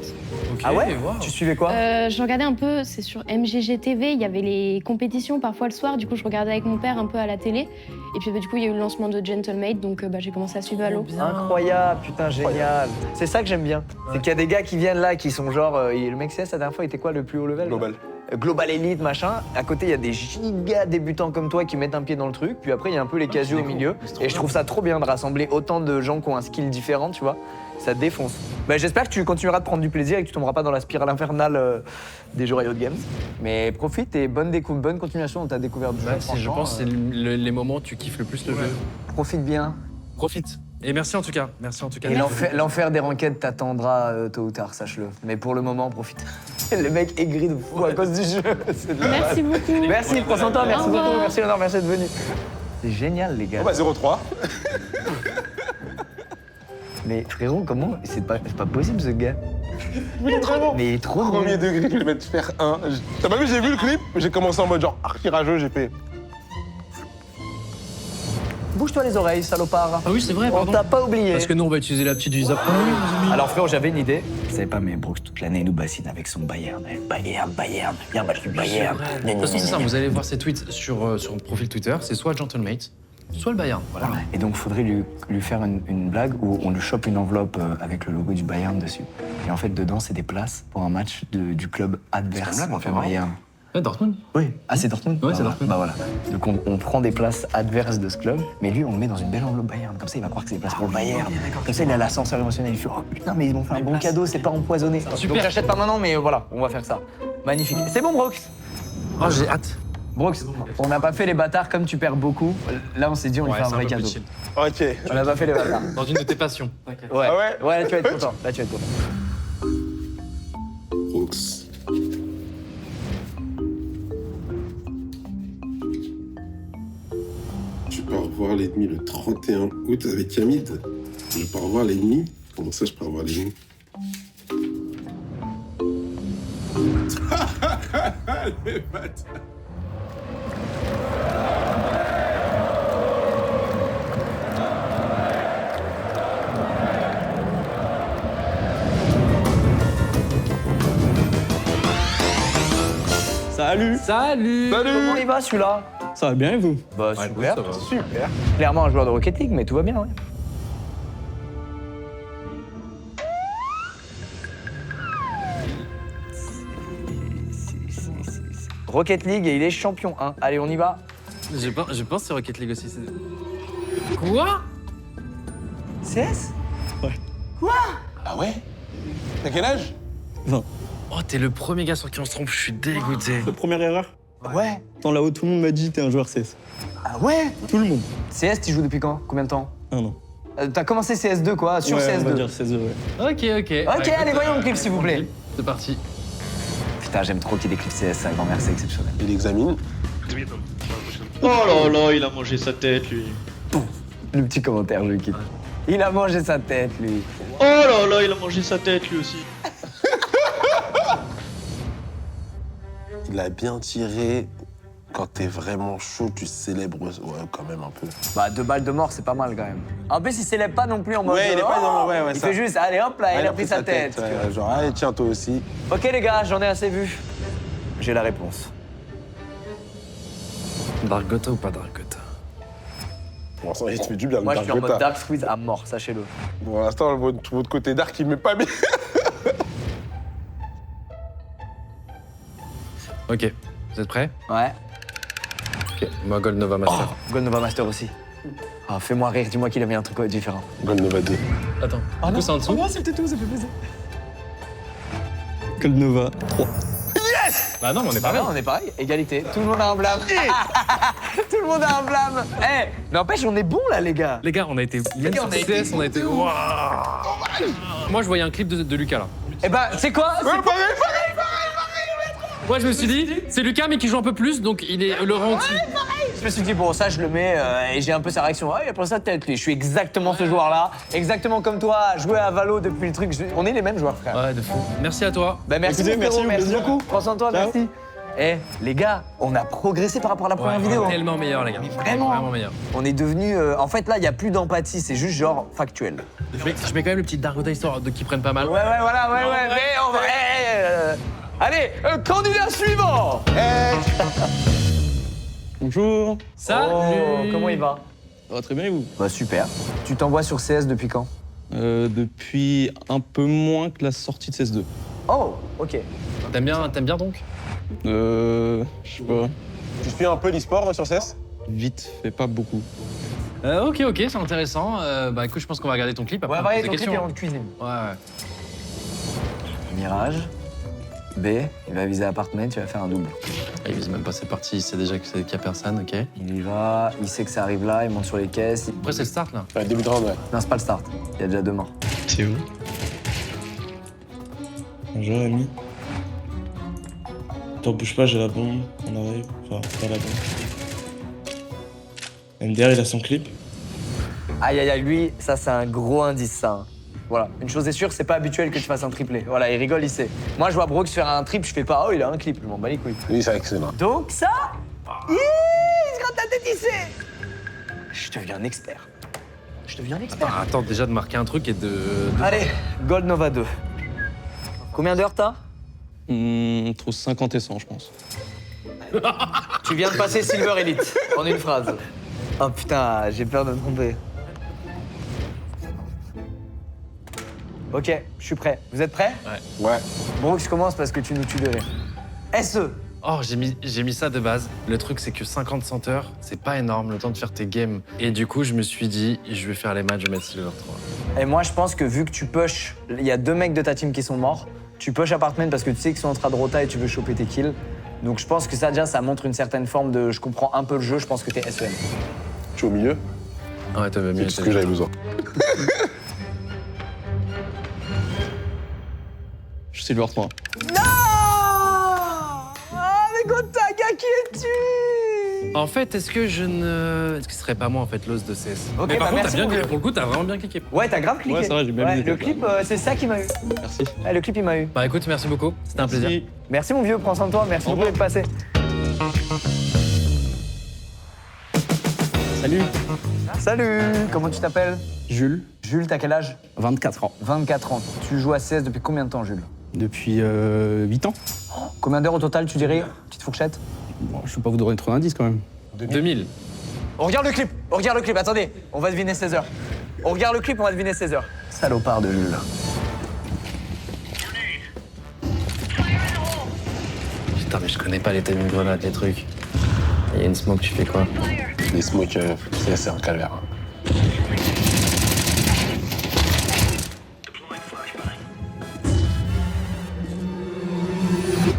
S1: Ok,
S2: Ah ouais?
S1: wow.
S2: Tu suivais quoi?
S11: Je regardais un peu, c'est sur MGG TV, il y avait les compétitions parfois le soir, du coup je regardais avec mon père un peu à la télé. Et puis du coup il y a eu le lancement de Gentlemate, donc j'ai commencé à suivre Valo.
S2: Incroyable, putain, génial. C'est ça que j'aime bien. C'est qu'il y a des gars qui viennent là, qui sont genre... le mec CS, la dernière fois, il était quoi le plus haut level?
S5: Global.
S2: Global Elite, machin. À côté, il y a des giga débutants comme toi qui mettent un pied dans le truc. Puis après, il y a un peu les casuals au milieu. Et je trouve ça trop bien de rassembler autant de gens qui ont un skill différent, tu vois. Ça défonce. Bah, j'espère que tu continueras de prendre du plaisir et que tu tomberas pas dans la spirale infernale des jeux Riot Games. Mais profite et bonne continuation dans ta découverte du jeu.
S1: Je pense que c'est les moments où tu kiffes le plus le jeu.
S2: Profite bien.
S1: Profite. Et merci en tout cas. Merci en tout cas.
S2: Et l'enfer des ranked t'attendra tôt ou tard, sache-le. Mais pour le moment, profite. Le mec aigri de fou à cause du jeu. C'est de la
S11: Merci
S2: merde.
S11: beaucoup.
S2: Merci, prends soin de toi, merci
S11: Au revoir.
S2: beaucoup, merci Léonard, merci d'être venu. C'est génial, les gars.
S5: Bon bah 0-3.
S2: Mais frérot, comment? C'est pas possible, ce gars.
S5: Mais il est vraiment.
S2: Mais il est trop
S5: Premier
S2: drôle.
S5: degré, je vais mettre faire 1. T'as pas vu, j'ai vu le clip, j'ai commencé en mode genre archi rageux, j'ai fait.
S2: Bouge-toi les oreilles, salopard.
S1: Ah oui, c'est vrai,
S2: On
S1: pardon.
S2: t'a pas oublié.
S1: Parce que nous, on va utiliser la petite visa.
S2: Alors frérot, j'avais une idée. Vous savez pas, mais Brooks, toute l'année, il nous bassine avec son Bayern. Bayern. Bien, bah, je suis Bayern.
S1: De toute façon, c'est ça. Vous allez voir ses tweets sur son profil Twitter. C'est soit Gentlemate, soit le Bayern. Voilà.
S2: Et donc, faudrait lui faire une blague où on lui chope une enveloppe avec le logo du Bayern dessus. Et en fait, dedans, c'est des places pour un match du club adverse au Bayern.
S1: Dortmund.
S2: Oui. Ah, c'est Dortmund?
S1: Ouais,
S2: Bah,
S1: c'est
S2: voilà.
S1: Dortmund.
S2: Bah voilà. Donc, on prend des places adverses de ce club, mais lui, on le met dans une belle enveloppe Bayern. Comme ça, il va croire que c'est des places pour le Bayern. Comme ça, il a l'ascenseur émotionnel. Il fait, oh putain, mais ils m'ont fait un bon cadeau, c'est pas empoisonné.
S1: Super.
S2: Donc, j'achète pas maintenant, mais voilà, on va faire ça. Magnifique. C'est bon, Brooks?
S1: Oh, j'ai hâte.
S2: Brooks, on n'a pas fait les bâtards comme tu perds beaucoup. Là, on s'est dit, on lui fait un vrai cadeau.
S5: Ok.
S2: On n'a pas fait les bâtards.
S1: Dans une de tes passions.
S2: Ouais.
S5: Ah ouais?
S2: Ouais, là, tu vas être content. Là, tu vas être content.
S5: Brooks.
S12: Je pars voir l'ennemi le 31 août avec Hamid. Je pars voir l'ennemi. Comment ça, je pars voir l'ennemi? Les bâtards.
S6: Salut.
S1: Salut.
S2: Comment il va, celui-là?
S6: Ça va bien et vous?
S2: Bah, super.
S1: ça va.
S2: Super. Clairement un joueur de Rocket League, mais tout va bien, ouais. Rocket League et il est champion 1. Allez, on y va.
S1: Je pense que c'est Rocket League aussi. Quoi?
S2: CS?
S5: Ah ouais? T'as quel âge?
S6: Non.
S1: Oh, t'es le premier gars sur qui on se trompe, je suis dégoûté.
S6: La première erreur?
S2: Ouais.
S6: Attends, là-haut, tout le monde m'a dit t'es un joueur CS.
S2: Ah ouais?
S6: Tout le monde.
S2: CS, tu joues depuis quand? Combien de temps?
S6: Un an.
S2: T'as commencé CS2 quoi? Sur
S6: Ouais,
S2: CS2?
S6: on va dire CS2, ouais.
S1: Ok.
S2: Ok, allez, voyons le clip s'il vous plaît.
S1: C'est parti.
S2: Putain, j'aime trop qu'il y ait des clips CS, ça, grand-mère, c'est exceptionnel.
S5: Il examine.
S9: Oh là là, il a mangé sa tête, lui.
S2: Le petit commentaire, je le quitte. Il a mangé sa tête, lui.
S9: Oh là là, il a mangé sa tête, lui aussi.
S12: Il a bien tiré. Quand t'es vraiment chaud, tu célèbres quand même un peu.
S2: Bah, 2 balles de mort, c'est pas mal quand même. En plus, il s'élève pas non plus en mode.
S5: Ouais, il est pas dans. Ouais,
S2: Il
S5: ça.
S2: fait juste, allez hop là, il a pris sa tête.
S12: Ouais, genre, allez, tiens, toi aussi.
S2: Ok, les gars, j'en ai assez vu. J'ai la réponse.
S1: Dargota ou pas Dargota?
S5: Pour l'instant, il te fait du bien,
S2: Moi,
S5: le
S2: je suis en mode
S5: Dargota.
S2: Dark Squeeze à mort, sachez-le.
S5: Pour l'instant, votre côté dark, il met pas bien.
S1: Ok. Vous êtes prêts?
S2: Ouais.
S1: Ok. Moi, Gold Nova Master.
S2: Gold Nova Master aussi. Ah, fais-moi rire, dis-moi qu'il a mis un truc différent.
S12: Gold Nova 2.
S1: Attends. Du coup, c'est en dessous?
S6: non, c'était tout, ça fait plaisir. Gold Nova 3.
S1: Bah non, mais on est
S2: Ah
S1: pareil.
S2: non, on est pareil, égalité. Tout le monde a un blâme. Tout le monde a un blâme. Eh, n'empêche, on est bon là, les gars.
S1: Les gars, on a été. Même
S2: gars,
S1: sur
S2: on a été
S1: CS, on a été. Waouh. Moi, je voyais un clip de Lucas là.
S2: Eh ben, c'est quoi?
S1: Moi, je me suis dit, c'est Lucas, mais qui joue un peu plus, donc il est le rang au-dessus.
S2: Je me suis dit, bon, ça, je le mets et j'ai un peu sa réaction. Ah, et après ça, tête. Je suis exactement ce joueur-là, exactement comme toi, jouer à Valo depuis le truc. On est les mêmes joueurs, frère.
S1: Ouais, de fou. Merci à toi.
S2: Bah, merci,
S6: Écoutez,
S2: frérot,
S6: merci,
S2: merci
S6: plaisir.
S2: beaucoup. Prends soin de toi, merci. Eh, les gars, on a progressé par rapport à la première
S1: Ouais,
S2: vidéo.
S1: tellement meilleur, les gars.
S2: Vraiment.
S1: Vraiment meilleur.
S2: On est devenu. En fait, là, il n'y a plus d'empathie, c'est juste genre factuel.
S1: Je mets quand même le petit Dargota histoire de qu'ils prennent pas mal.
S2: Ouais, voilà, ouais. Mais on va. Allez, candidat suivant.
S6: Bonjour.
S1: Salut.
S2: Oh, comment il va?
S6: Ça va très bien et vous?
S2: Bah, super. Tu t'envoies sur CS depuis quand?
S6: Depuis un peu moins que la sortie de CS2.
S2: Oh, ok.
S1: T'aimes bien donc?
S6: Je sais pas.
S12: Tu suis un peu l'e-sport sur CS?
S6: Vite fait, pas beaucoup.
S1: Ok, c'est intéressant. Bah écoute, je pense qu'on va regarder ton clip. Après,
S2: Ouais,
S1: on pose
S2: ouais,
S1: des
S2: ton clip,
S1: questions.
S2: il est en cuisine.
S1: Ouais.
S2: Mirage. B, il va viser appartement, tu vas faire un double.
S1: Ah, il vise même pas, c'est parti, il sait déjà qu'il y a personne, ok.
S2: Il y va, il sait que ça arrive là, il monte sur les caisses.
S1: Après, c'est le start là.
S12: Ouais, début de round, ouais.
S2: Non, c'est pas le start. Il y a déjà 2 morts.
S6: C'est où? Bonjour, ami. T'en bouge pas, j'ai la bombe. On arrive. Enfin, pas la bombe. MDR, il a son clip.
S2: Aïe, lui, ça, c'est un gros indice, ça. Hein. Voilà, une chose est sûre, c'est pas habituel que tu fasses un triplé. Voilà, il rigole, il sait. Moi, je vois Brooks faire un trip, je fais pas, oh, il a un clip, je m'en bats les couilles.
S12: Oui, c'est excellent.
S2: Donc ça, il se gratte la tête ici. Je deviens un expert.
S1: Attends déjà de marquer un truc et de...
S2: Allez, Gold Nova 2. Combien d'heures t'as?
S6: Entre 50 et 100, je pense.
S2: Tu viens de passer Silver Elite, en une phrase. Oh putain, j'ai peur de me tromper. Ok, je suis prêt. Vous êtes prêts?
S12: Ouais.
S2: Brooks commence parce que tu nous tues de rire. SE.
S1: Oh, j'ai mis ça de base. Le truc, c'est que 50 heures, c'est pas énorme, le temps de faire tes games. Et du coup, je me suis dit, je vais faire les matchs, je vais mettre Silver 3.
S2: Et moi, je pense que vu que tu push, il y a 2 mecs de ta team qui sont morts, tu push Apartment parce que tu sais qu'ils sont en train de rota et tu veux choper tes kills. Donc je pense que ça, déjà, ça montre une certaine forme de... Je comprends un peu le jeu, je pense que t'es SEM.
S12: Je suis au milieu.
S1: Ouais, t'avais
S12: C'est
S1: mieux.
S12: tout ce que j'avais besoin.
S6: Je suis Silver 3.
S2: Non! Ah, mais Gotaga, qui es-tu?
S1: En fait, est-ce que je ne... Est-ce que ce serait pas moi, en fait, l'os de CS?
S2: Ok,
S1: Mais par
S2: bah,
S1: contre,
S2: merci,
S1: t'as bien
S2: mon
S1: cliqué.
S2: vieux.
S1: Pour le coup, t'as vraiment bien cliqué.
S2: Ouais, t'as grave cliqué.
S6: Ouais, c'est vrai, j'ai bien
S2: Ouais,
S6: mis
S2: le
S6: les
S2: clip, c'est ça qui m'a eu.
S6: Merci.
S2: Ouais, le clip, il m'a eu.
S1: Bah écoute, merci beaucoup. C'était un plaisir.
S2: Merci, mon vieux, prends soin de toi. Merci beaucoup d'être passé.
S6: Salut.
S2: Salut, comment tu t'appelles?
S6: Jules,
S2: Jules, t'as quel âge?
S6: 24 ans.
S2: 24 ans. Tu joues à CS depuis combien de temps, Jules?
S6: Depuis 8 ans.
S2: Combien d'heures au total, tu dirais? Petite fourchette?
S6: Bon, je peux pas vous donner trop d'indices quand même.
S1: 2000.
S2: On regarde le clip, attendez, on va deviner 16 heures. On regarde le clip, on va deviner 16 heures. Salopard de Jules.
S1: Putain, mais je connais pas les timing grenades, les trucs. Il y a une smoke, tu fais quoi?
S12: Les smokes, c'est un calvaire.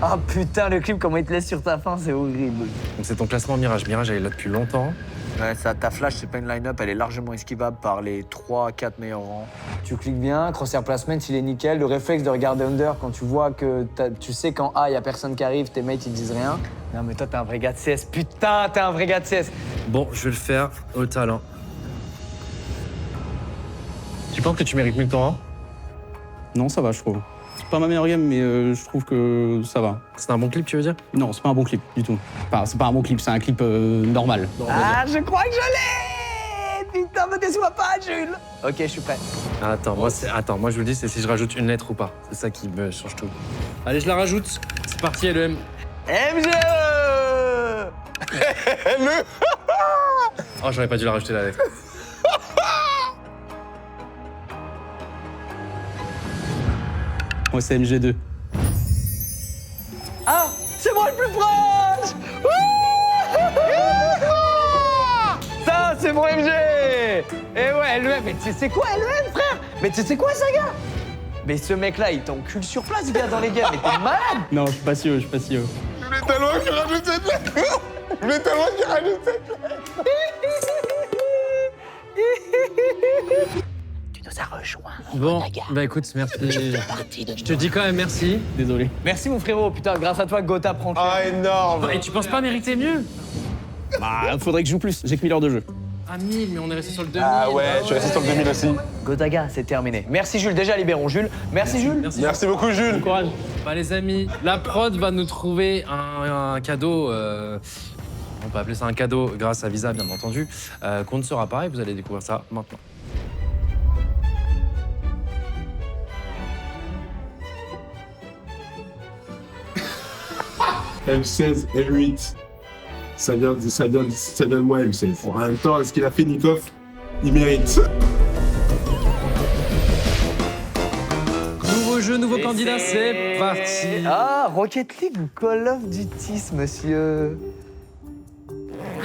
S2: Ah putain, le clip, comment il te laisse sur ta faim, c'est horrible.
S1: Donc c'est ton classement Mirage. Mirage, elle est là depuis longtemps.
S2: Ouais, ça, ta flash, c'est pas une line-up, elle est largement esquivable par les 3-4 meilleurs rangs. Tu cliques bien, crosshair placement, il est nickel. Le réflexe de regarder under quand tu vois que tu sais qu'en A, il y a personne qui arrive, tes mates, ils disent rien. Non, mais toi, t'es un vrai gars de CS. Putain, t'es un vrai gars de CS.
S1: Bon, je vais le faire au talent. Tu penses que tu mérites mieux que ton rang?
S6: Non, ça va, je trouve. C'est pas ma meilleure game, mais je trouve que ça va.
S1: C'est un bon clip, tu veux dire?
S6: Non, c'est pas un bon clip du tout. Enfin, c'est pas un bon clip, c'est un clip normal.
S2: Ah, je crois que je l'ai. Putain, me déçois pas, Jules. Ok, je suis prêt.
S1: Attends, moi je vous le dis, c'est si je rajoute une lettre ou pas. C'est ça qui me change tout. Allez, je la rajoute. C'est parti, LEM.
S2: MGE.
S1: Oh, j'aurais pas dû la rajouter la lettre.
S6: Moi, c'est MG2.
S2: Ah, c'est moi le plus proche. Ça, c'est mon MG. Et ouais, LEM, mais tu sais quoi, LEM, frère? Mais tu sais quoi, ça, gars? Mais ce mec-là, il t'encule sur place, gars, dans les games. Mais t'es malade.
S6: Non, je suis pas sûr, je suis pas sûr.
S12: Je voulais tellement qu'il rajoute cette lettre. Je voulais tellement qu'il rajoute cette lettre.
S2: Tu ne a rejoint.
S1: Bon, bah écoute, merci. Je te dis quand même merci. Désolé.
S2: Merci mon frérot, putain, grâce à toi, Gotha prend.
S12: Ah, énorme.
S1: Et tu penses pas mériter mieux?
S3: Bah, faudrait que je joue plus. J'ai que 1000 heures de jeu.
S1: Ah 1000, mais on est resté sur le 2000.
S12: Ah ouais, je suis resté sur le 2000 aussi.
S2: Gotaga, c'est terminé. Merci Jules, déjà libérons Jules. Merci Jules.
S12: Merci beaucoup, Jules.
S1: Courage. Bah les amis, la prod va nous trouver un cadeau. On peut appeler ça un cadeau grâce à Visa, bien entendu, qu'on ne saura pas et vous allez découvrir ça maintenant.
S5: M16, M8. Ça vient de moi, M16. En même temps, ce qu'il a fait, Nikov, il mérite.
S1: Nouveau jeu, nouveau candidat, c'est parti.
S2: Ah, Rocket League ou Call of Duty, monsieur.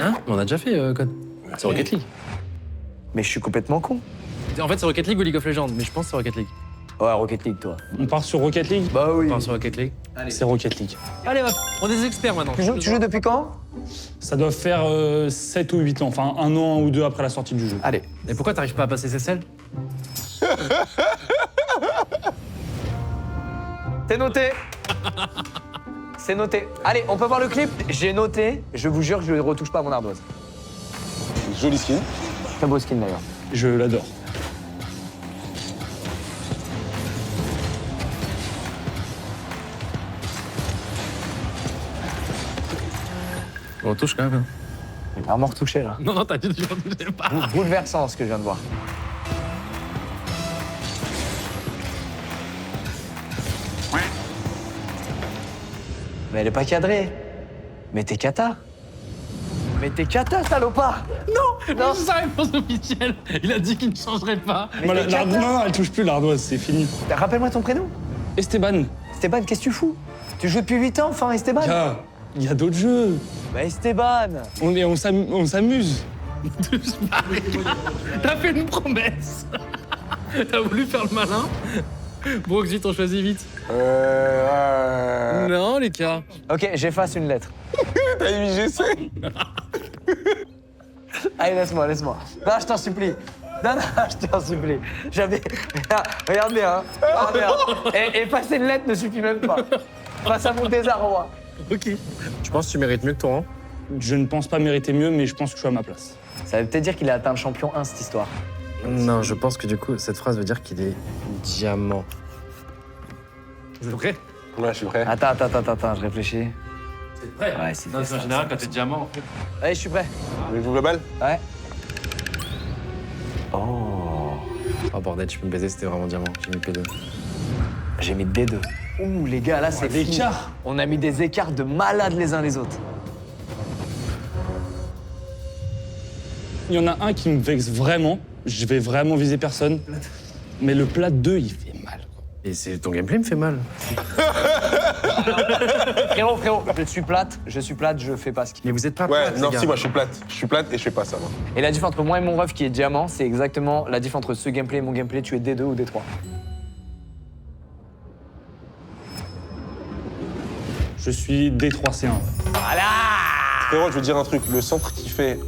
S1: Hein? On a déjà fait Code. C'est Rocket League.
S2: Mais je suis complètement con.
S1: En fait, c'est Rocket League ou League of Legends, mais je pense que c'est Rocket League.
S2: Ouais, Rocket League, toi.
S6: On part sur Rocket League?
S2: Bah oui.
S1: On part sur Rocket League.
S6: C'est Rocket League.
S1: Allez, hop, on est des experts maintenant.
S2: Tu joues depuis quand?
S6: Ça doit faire 7 ou 8 ans, enfin 1 an ou 2 après la sortie du jeu.
S2: Allez.
S1: Et pourquoi t'arrives pas à passer CSL?
S2: C'est noté. C'est noté. Allez, on peut voir le clip? J'ai noté, je vous jure que je ne retouche pas à mon ardoise.
S12: Joli skin.
S2: Très beau skin d'ailleurs.
S6: Je l'adore.
S1: On touche quand même.
S2: Il est vraiment retouché là.
S1: Non, non, t'as dit que tu ne touchais pas.
S2: Bouleversant ce que je viens de voir. Mais elle est pas cadrée. Mais t'es cata. Mais t'es cata, salopard.
S1: Non, non. C'est sa réponse officielle. Il a dit qu'il ne changerait pas.
S2: Mais
S6: Voilà,
S2: t'es cata.
S6: non, elle touche plus l'ardoise, c'est fini.
S2: Rappelle-moi ton prénom.
S6: Esteban,
S2: Esteban, qu'est-ce que tu fous? Tu joues depuis 8 ans, enfin, Esteban.
S6: il y a d'autres jeux.
S2: Bah, Esteban.
S6: On s'amuse.
S1: T'as fait une promesse. T'as voulu faire le malin. Bon, vite, on choisit vite. Non, les gars.
S2: Ok, j'efface une lettre.
S12: T'as eu GC.
S2: Allez, laisse-moi. Non, je t'en supplie. Non, je t'en supplie. J'avais... Regarde bien, hein. Regarde bien. Et effacer une lettre ne suffit même pas. Face à mon désarroi.
S1: Ok. Je pense que tu mérites mieux que toi, hein.
S6: Je ne pense pas mériter mieux, mais je pense que je suis à ma place.
S2: Ça veut peut-être dire qu'il a atteint le champion 1, cette histoire.
S1: Non, je pense que du coup, cette phrase veut dire qu'il est diamant. C'est vrai?
S12: Ouais, je suis prêt.
S2: Attends, je réfléchis.
S1: C'est vrai?
S2: Ouais, c'est
S1: Non, c'est en général, quand t'es diamant, en fait.
S2: Allez, je suis prêt.
S12: Je joue le bal.
S2: Ouais.
S1: Oh bordel, je peux me baiser, c'était vraiment diamant. J'ai mis P2.
S2: J'ai mis D2. Ouh, les gars, là, c'est fini.
S6: L'écart.
S2: On a mis des écarts de malades les uns les autres.
S6: Il y en a un qui me vexe vraiment. Je vais vraiment viser personne. Mais le plat 2, il fait mal.
S1: Et c'est ton gameplay me fait mal.
S2: Frérot, je suis plate, je fais pas ce qu'il.
S1: Mais vous êtes pas
S12: Ouais,
S1: plates, les
S12: non,
S1: gars.
S12: si, moi je suis plate. Je suis plate et je fais pas ça, moi.
S2: Et la diff entre moi et mon ref qui est diamant, c'est exactement la diff entre ce gameplay et mon gameplay. Tu es D2 ou D3.
S6: Je suis D3C1.
S2: Voilà.
S12: Frérot, je veux dire un truc. Le centre qu'il fait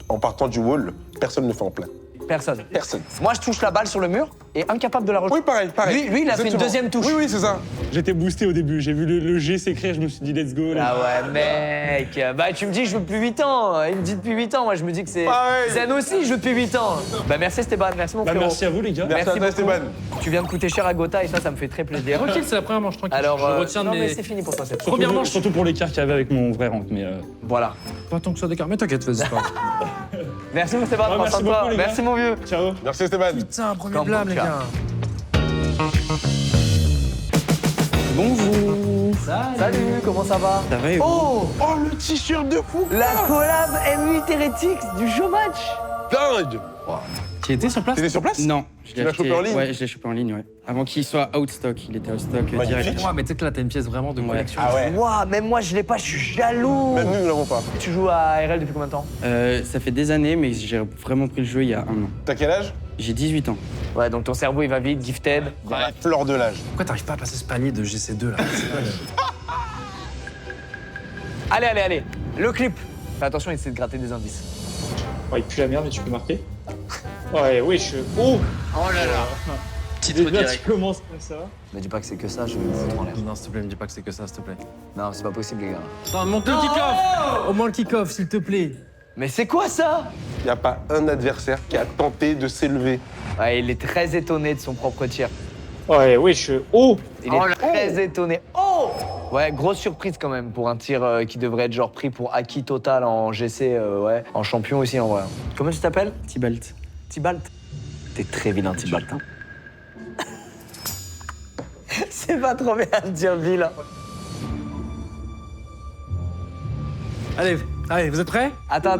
S12: en partant du wall, personne ne le fait en plat.
S2: Personne.
S12: Personne.
S2: Moi, je touche la balle sur le mur et incapable de la rejoindre.
S12: Oui, pareil.
S2: Lui, il a fait une
S12: Exactement.
S2: deuxième touche.
S12: Oui, c'est ça.
S6: J'étais boosté au début. J'ai vu le G s'écrire, je me suis dit let's go.
S2: Ah ouais, mec. Bah, tu me dis que je joue depuis 8 ans. Il me dit depuis 8 ans. Moi, je me dis que c'est.
S12: Pareil.
S2: Zen aussi, je joue depuis 8 ans. Bah, merci Esteban. Merci mon frérot.
S6: Merci à vous les gars.
S12: Merci à toi,
S2: beaucoup.
S12: Esteban.
S2: Tu viens de coûter cher à Gotha et ça me fait très plaisir.
S1: Tranquille, c'est la première manche, tranquille.
S2: Alors,
S1: je retiens
S2: non,
S1: de
S2: mais
S1: mes...
S2: c'est fini pour toi cette fois.
S1: Première manche.
S6: Surtout pour l'écart qu'il y avait avec mon vrai rank. Mais
S2: Voilà.
S1: Pas tant que ça d'écart, mais t'inquiète, vas-y pas.
S2: Merci mon Esteban.
S6: Ouais,
S2: prends
S6: merci
S2: soin de toi.
S6: beaucoup, les gars.
S2: Merci mon vieux.
S6: ciao.
S12: Merci, Esteban.
S1: Putain, premier
S2: Comme
S1: blâme, les
S2: Boca.
S1: gars.
S6: Bonjour.
S2: Salut, comment ça va?
S6: Ça va et vous?
S2: Oh,
S12: Le t-shirt de fou.
S2: la collab M8 Heretics du showmatch.
S12: Dingue.
S1: Tu étais sur place?
S12: T'étais sur place?
S13: Non,
S12: Tu l'as chopé en ligne?
S13: Ouais, je l'ai chopé en ligne, ouais. Avant qu'il soit out stock, il était out stock direct.
S12: Magnifique.
S1: Ouais, mais tu sais que là, t'as une pièce vraiment de collection.
S12: Ah ouais.
S2: Waouh, même moi je l'ai pas, je suis jaloux.
S12: Même nous, nous l'avons pas.
S2: Tu joues à RL depuis combien de temps?
S13: Ça fait des années, mais j'ai vraiment pris le jeu il y a 1 an.
S12: T'as quel âge?
S13: J'ai 18 ans.
S2: Ouais, donc ton cerveau il va vite, gifted.
S12: Dans la fleur de l'âge.
S1: Pourquoi t'arrives pas à passer ce palier de GC2 là? C'est quoi,
S2: Allez, le clip. Fais attention, il essaie de gratter des indices.
S6: Ouais, il pue la merde, mais tu peux marquer. Ouais, oui, je... Oh
S9: Oh là là. Titre
S6: Là,
S9: direct.
S6: tu commences comme ça.
S2: Me dis pas que c'est que ça, je vais me foutre en l'air.
S1: Non, s'il te plaît, me dis pas que c'est que ça, s'il te plaît.
S2: Non, c'est pas possible, les gars.
S1: Attends, monte le kick-off. Au moins le kick-off, s'il te plaît.
S2: Mais c'est quoi ça?
S12: Il n'y a pas un adversaire qui a tenté de s'élever.
S2: Ouais, il est très étonné de son propre tir.
S6: Ouais, oui, je... Oh
S2: Il est très étonné. Oh! Ouais, grosse surprise quand même pour un tir qui devrait être genre pris pour acquis total en GC, ouais. En champion aussi, en vrai. Comment tu t'appelles?
S13: Tibalt.
S2: Tibalt. T'es très vilain, Tibalt. Hein. C'est pas trop bien de dire vilain.
S1: Allez, allez, vous êtes prêts?
S2: Attends.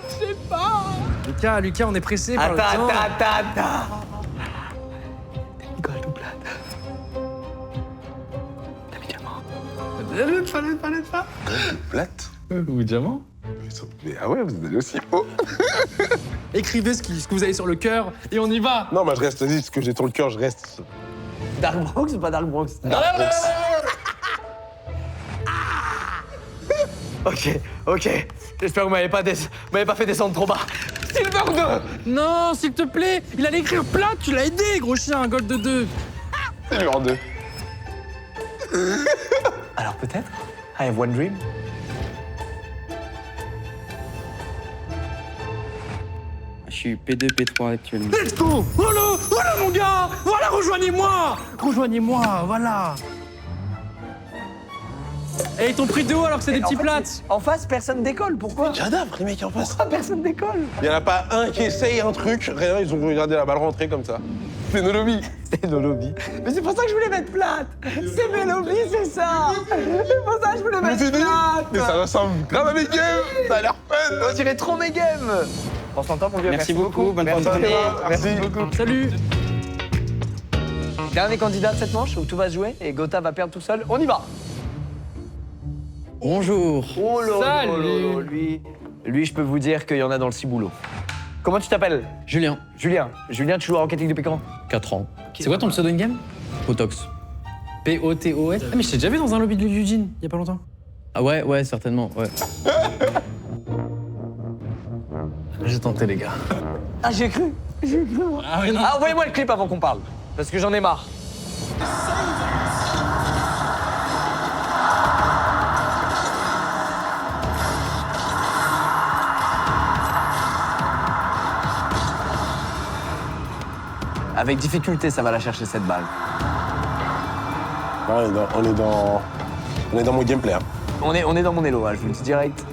S2: Je sais pas.
S1: Lucas, on est pressé par le temps.
S2: Attends. Nicole, tout plate. T'as mis diamant.
S1: Pas.
S12: Plate.
S1: Ou diamant?
S12: Mais ah ouais, vous allez aussi haut.
S1: Écrivez ce que vous avez sur le cœur et on y va.
S12: Non, moi je reste, vas-y, parce que j'ai trop le cœur, je reste.
S2: Dark Bronx ou pas Dark Bronx?
S12: Dark Bronx.
S2: Ok. J'espère que vous m'avez pas fait descendre trop bas. Silver 2.
S1: Non, s'il te plaît, il allait écrire plate, tu l'as aidé, gros chien, un gold de 2.
S12: Silver 2.
S2: Alors peut-être I have one dream.
S13: Je suis P2, P3 actuellement.
S1: Let's go. Voilà, mon gars. Voilà, rejoignez-moi, voilà. Et ils t'ont pris de haut alors que c'est des petits plates.
S2: En face, personne décolle. Pourquoi?
S12: J'adore les mecs en face.
S2: Pourquoi personne décolle?
S12: Il y en a pas un qui essaye un truc, rien, ils ont regardé la balle rentrer comme ça. C'est nos lobbies.
S2: C'est nos lobbies. Mais c'est pour ça que je voulais mettre plate. C'est mes lobbies, c'est ça. C'est pour ça que je voulais mettre plate.
S12: Mais ça ressemble grave à mes games. Ça a l'air fun.
S2: On dirait trop mes games. On s'entend, mon vieux.
S13: Merci beaucoup, bonne fin de
S2: Merci.
S13: journée.
S2: Merci beaucoup.
S1: Salut.
S2: Dernier candidat de cette manche où tout va se jouer et Gotha va perdre tout seul. On y va.
S13: Bonjour.
S2: Oh là là
S1: Salut.
S2: là là, lui, je peux vous dire qu'il y en a dans le ciboulot. Comment tu t'appelles?
S13: Julien,
S2: Julien, tu joues à Rocket League depuis quand?
S13: 4 ans.
S1: C'est quoi ton pseudo in-game?
S13: Potox.
S1: P-O-T-O-S. Ah, mais je t'ai déjà vu dans un lobby de Eugene, il y a pas longtemps.
S13: Ah ouais, certainement, ouais.
S1: J'ai tenté, les gars.
S2: Ah, j'ai cru.
S1: Ah oui, non.
S2: Ah, envoyez-moi le clip avant qu'on parle. Parce que j'en ai marre. Avec difficulté, ça va la chercher cette balle.
S12: Ouais, on est dans mon gameplay. Hein.
S2: On est dans mon élo, hein, je vous le dis direct.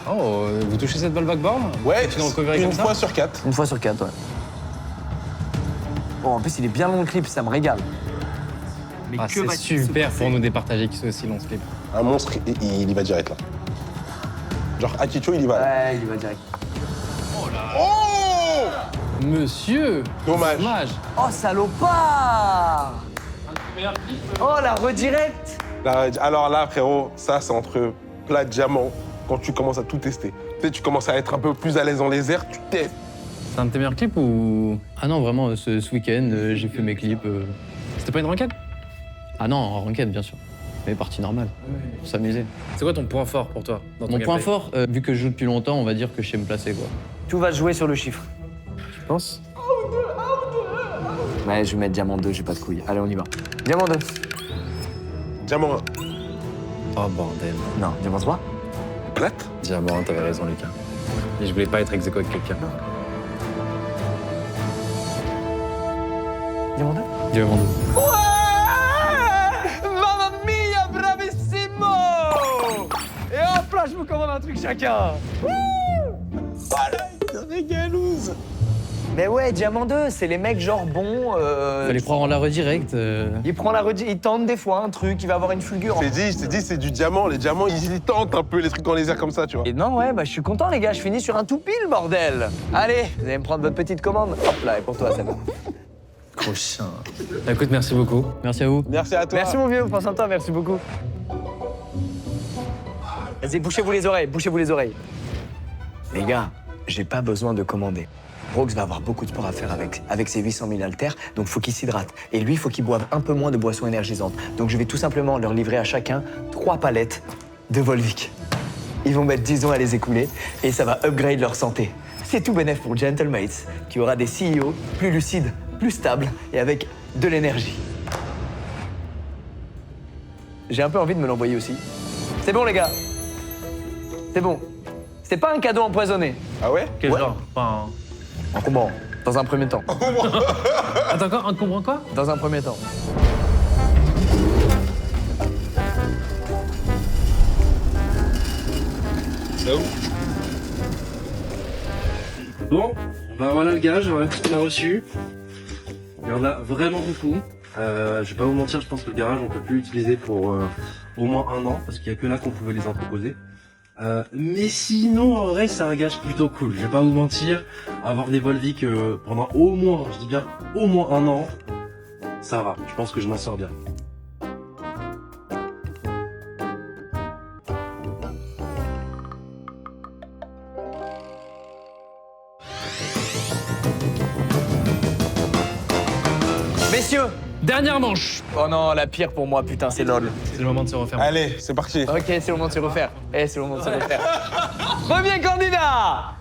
S1: Oh, vous touchez cette balle backboard?
S12: Ouais,
S1: Tu l'as recoveré
S12: une
S1: comme ça?
S12: fois sur 4.
S2: Une fois sur 4, ouais. Bon, en plus, il est bien long le clip, ça me régale. Mais
S1: Ah, c'est super pour nous départager qu'il soit aussi long ce clip.
S12: Un monstre, il y va direct là. Genre Akicho, il y va.
S2: Ouais, il va direct.
S12: Oh!
S1: Monsieur!
S12: Dommage.
S2: Oh, salopard! Oh, la redirect!
S12: Là, alors là, frérot, ça c'est entre plat diamant quand tu commences à tout tester. Tu sais, tu commences à être un peu plus à l'aise dans les airs, tu testes.
S1: C'est un de tes meilleurs clips ou.
S13: Ah non, vraiment, ce week-end, j'ai fait mes clips.
S1: C'était pas une ranked?
S13: Ah non, en ranked, bien sûr. Mais partie normale, pour s'amuser.
S1: C'est quoi ton point fort pour toi dans ton
S13: Mon point
S1: gameplay?
S13: fort, vu que je joue depuis longtemps, on va dire que je sais me placer, quoi.
S2: Tout va se jouer sur le chiffre.
S1: Tu penses?
S2: Ouais, je vais mettre diamant 2, j'ai pas de couilles. Allez, on y va. Diamant 2.
S12: Diamant 1.
S1: Oh bordel.
S2: Non, diamant 3.
S12: Plate?
S1: Diamant, t'avais raison, Lucas. Et je voulais pas être ex aequo avec quelqu'un.
S2: Diamant 2.
S13: Diamant 2.
S2: Ouais! Mamma mia, bravissimo! Et hop là, je vous commande un truc chacun.
S12: Voilà, il régalouse.
S2: Mais ouais, diamant 2, c'est les mecs genre bons.
S13: Fallait croire en la redirect.
S2: Il prend il tente des fois un truc, il va avoir une fulgure.
S12: Je t'ai dit, c'est du diamant. Les diamants, ils tentent un peu les trucs dans les airs comme ça, tu vois.
S2: Et non, ouais, bah je suis content, les gars, je finis sur un tout pile, bordel. Allez, vous allez me prendre votre petite commande. Hop là, et pour toi, c'est bon.
S1: Gros chien. Écoute, merci beaucoup.
S13: Merci à vous.
S12: Merci à toi.
S2: Merci, mon vieux, prends soin de toi, merci beaucoup. Vas-y, bouchez-vous les oreilles, bouchez-vous les oreilles. Les gars, j'ai pas besoin de commander. Brox va avoir beaucoup de sport à faire avec ses 800 000 haltères, donc faut qu'il s'hydrate. Et lui, il faut qu'il boive un peu moins de boissons énergisantes. Donc je vais tout simplement leur livrer à chacun 3 palettes de Volvic. Ils vont mettre 10 ans à les écouler et ça va upgrade leur santé. C'est tout bénef pour Gentlemates, qui aura des CEO plus lucides, plus stables et avec de l'énergie. J'ai un peu envie de me l'envoyer aussi. C'est bon les gars. C'est bon. C'est pas un cadeau empoisonné.
S12: Ah ouais?
S13: Quel genre? Enfin,
S2: Encombrant, dans un premier temps.
S1: Attends, encore, encombrant quoi?
S2: Dans un premier temps.
S12: C'est où?
S1: Bon, bah voilà le gage, ouais, on a reçu. Il y en a vraiment beaucoup. Je vais pas vous mentir, je pense que le garage on peut plus l'utiliser pour au moins 1 an, parce qu'il y a que là qu'on pouvait les entreposer. Mais sinon, en vrai, c'est un gage plutôt cool. Je vais pas vous mentir, avoir des Volvic pendant au moins, je dis bien au moins 1 an, ça va. Je pense que je m'en sors bien.
S2: Messieurs!
S1: Dernière manche.
S2: Oh non, la pire pour moi, putain, c'est LOL.
S1: C'est le moment de se refaire.
S12: Allez, c'est parti.
S2: Ok, c'est le moment de se refaire. C'est le moment de se refaire. Premier candidat!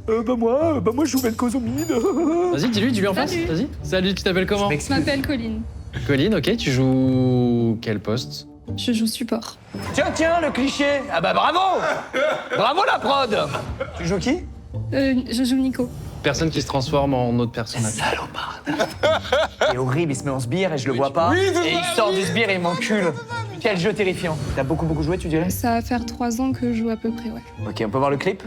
S2: Moi, je joue Ben Kozomide.
S1: Vas-y, dis-lui en face.
S10: Salut.
S1: Vas-y. Salut, tu t'appelles comment?
S10: Je m'appelle Colline.
S1: Colline, ok, tu joues quel poste?
S10: Je joue support.
S2: Tiens, le cliché. Ah bah bravo! Bravo la prod! Tu joues qui?
S10: Je joue Nico.
S1: Personne qui se transforme en autre personnage.
S2: Saloparde. C'est horrible, il se met en sbire et je le vois pas.
S12: Oui, c'est
S2: Et il sort du sbire et il m'encule. Quel jeu terrifiant. T'as beaucoup joué, tu dirais?
S10: Ça va faire 3 ans que je joue à peu près, ouais.
S2: Ok, on peut voir le clip?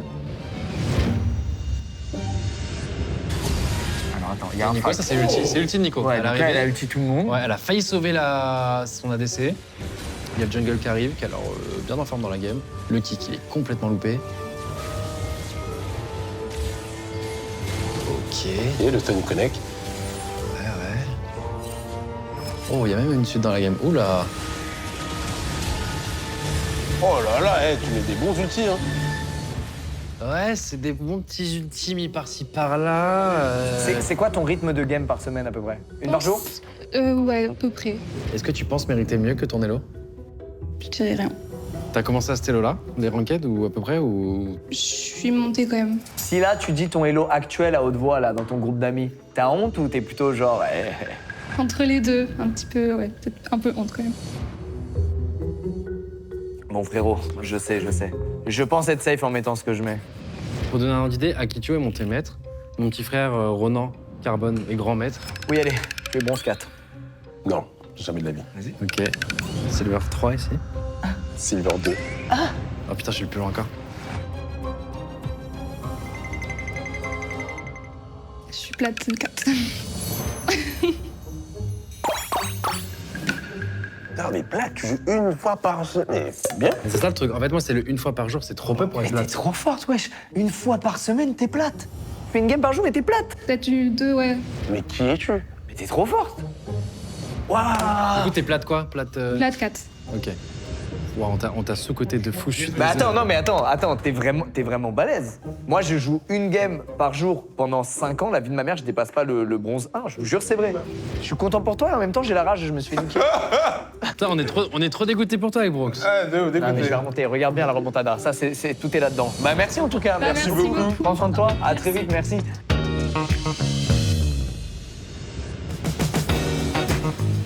S2: Alors attends, il y a un
S1: Nico, ça c'est ulti, c'est ulti de Nico.
S2: Ouais,
S1: elle,
S2: donc
S1: est
S2: là,
S1: arrivée.
S2: elle a ulti tout le monde.
S1: Ouais, elle a failli sauver son ADC. Il y a le jungle qui arrive, qui est alors bien en forme dans la game. Le kick, il est complètement loupé. Ok.
S12: Et le stun connect.
S1: Ouais. Oh, il y a même une suite dans la game. Oula.
S12: Oh là là, tu mets des bons ultis, hein.
S1: Ouais, c'est des bons petits ultimes mis par-ci par-là.
S2: C'est quoi ton rythme de game par semaine à peu près? Une par jour?
S10: Ouais, à peu près.
S1: Est-ce que tu penses mériter mieux que ton elo?
S10: Je dirais rien.
S1: T'as commencé à ce elo-là, des ranked ou à peu près ou...
S10: Je suis montée quand même.
S2: Si là, tu dis ton hello actuel à haute voix, là, dans ton groupe d'amis, t'as honte ou t'es plutôt genre...
S10: Entre les deux, un petit peu, ouais, peut-être un peu honte quand même.
S2: Bon frérot, je sais. Je pense être safe en mettant ce que je mets.
S1: Pour donner un ordre d'idée, Akitio est monté maître. Mon petit frère Ronan Carbone est grand maître.
S2: Oui, allez, je fais bronze 4.
S12: Non, jamais de la vie.
S2: Vas-y.
S1: Ok. Silver 3 ici.
S12: Silver 2.
S1: Oh putain, je suis le plus loin encore.
S10: Je suis plate 4.
S12: Non, mais plat, tu joues une fois par semaine. C'est bien.
S1: C'est ça le truc. En fait, moi, c'est le 1 fois par jour, c'est trop peu pour
S2: Mais
S1: être
S2: t'es
S1: plate.
S2: trop forte, wesh. Une fois par semaine, t'es plate. Tu fais une game par jour et t'es plate.
S10: Peut-être 2, ouais.
S12: Mais qui es-tu?
S2: Mais t'es trop forte. Waouh.
S1: Du coup, t'es plate quoi? Plate.
S10: Plate 4.
S1: Ok. Wow, on t'a sous-côté de fou. Je suis
S2: Bah
S1: désolé.
S2: attends, t'es vraiment balèze. Moi, je joue une game par jour pendant 5 ans. La vie de ma mère, je dépasse pas le bronze 1. Je vous jure, c'est vrai. Je suis content pour toi et en même temps, j'ai la rage et je me suis fait niquer.
S1: Putain, on est trop dégoûté pour toi avec Brox.
S12: Ah,
S2: Non, mais je
S12: dégoûté.
S2: vais remonter. Regarde bien la remontada. Ça, tout est là-dedans. Bah, merci en tout cas.
S10: Bah, merci beaucoup.
S2: Prends soin de toi. À très vite. Merci.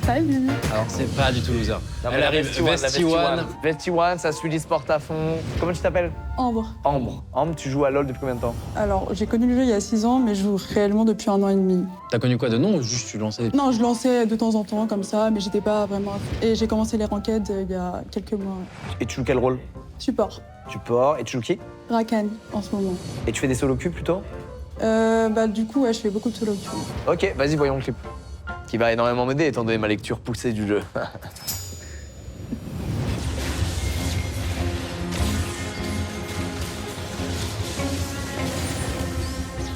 S10: Salut.
S1: Alors, c'est pas du tout loser.
S2: Non, mais
S1: Elle
S2: la
S1: arrive
S2: Vesti One, la
S1: Vesti One.
S2: Vesti One, ça suit l'e-sport à fond. Comment tu t'appelles?
S14: Ambre.
S2: Ambre. Ambre, tu joues à LoL depuis combien de temps?
S14: Alors, j'ai connu le jeu il y a 6 ans, mais je joue réellement depuis 1 an et demi.
S1: T'as connu quoi de nom ou juste tu lançais?
S14: Non, je lançais de temps en temps comme ça, mais j'étais pas vraiment... Et j'ai commencé les ranked il y a quelques mois.
S2: Et tu joues quel rôle?
S14: Support.
S2: Support. Et tu joues qui?
S14: Rakan, en ce moment.
S2: Et tu fais des solo queues plutôt?
S14: Du coup, ouais, je fais beaucoup de solo queue.
S2: Ok, vas-y, voyons le clip. Qui va énormément m'aider étant donné ma lecture poussée du jeu.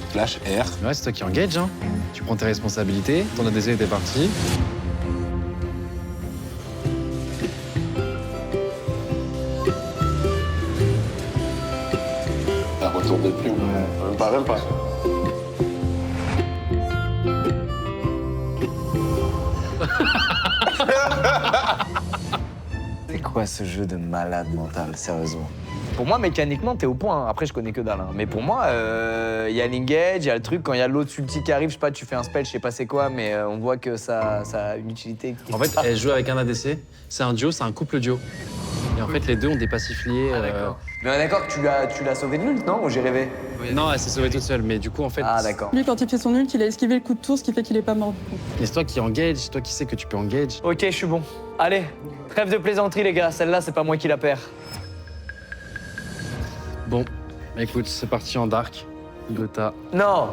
S12: Flash R.
S1: Ouais, c'est toi qui engage, hein. Tu prends tes responsabilités, ton ADC était parti.
S12: La retour de plume. Même pas.
S2: quoi ce jeu de malade mental, sérieusement? Pour moi, mécaniquement, t'es au point. Après, je connais que dalle. Mais pour moi, il y a l'engage, il y a le truc, quand il y a l'autre ulti qui arrive, je sais pas, tu fais un spell, je sais pas c'est quoi, mais on voit que ça a une utilité.
S1: En fait, elle joue avec un ADC. C'est un duo, c'est un couple duo. Et en fait, les deux ont des passifs liés.
S2: D'accord. Mais on est d'accord que tu l'as sauvé de l'ult, non? Ou j'ai rêvé?
S1: Non, elle s'est sauvée toute seule, mais du coup, en fait.
S2: Ah, d'accord.
S14: Lui, quand il fait son ult, il a esquivé le coup de tour, ce qui fait qu'il est pas mort.
S1: Mais c'est toi qui engage, c'est toi qui sais que tu peux engage.
S2: Ok, je suis bon. Allez, trêve de plaisanterie, les gars. Celle-là, c'est pas moi qui la perds.
S1: Bon, écoute, c'est parti en Dark. Gotha.
S2: Non,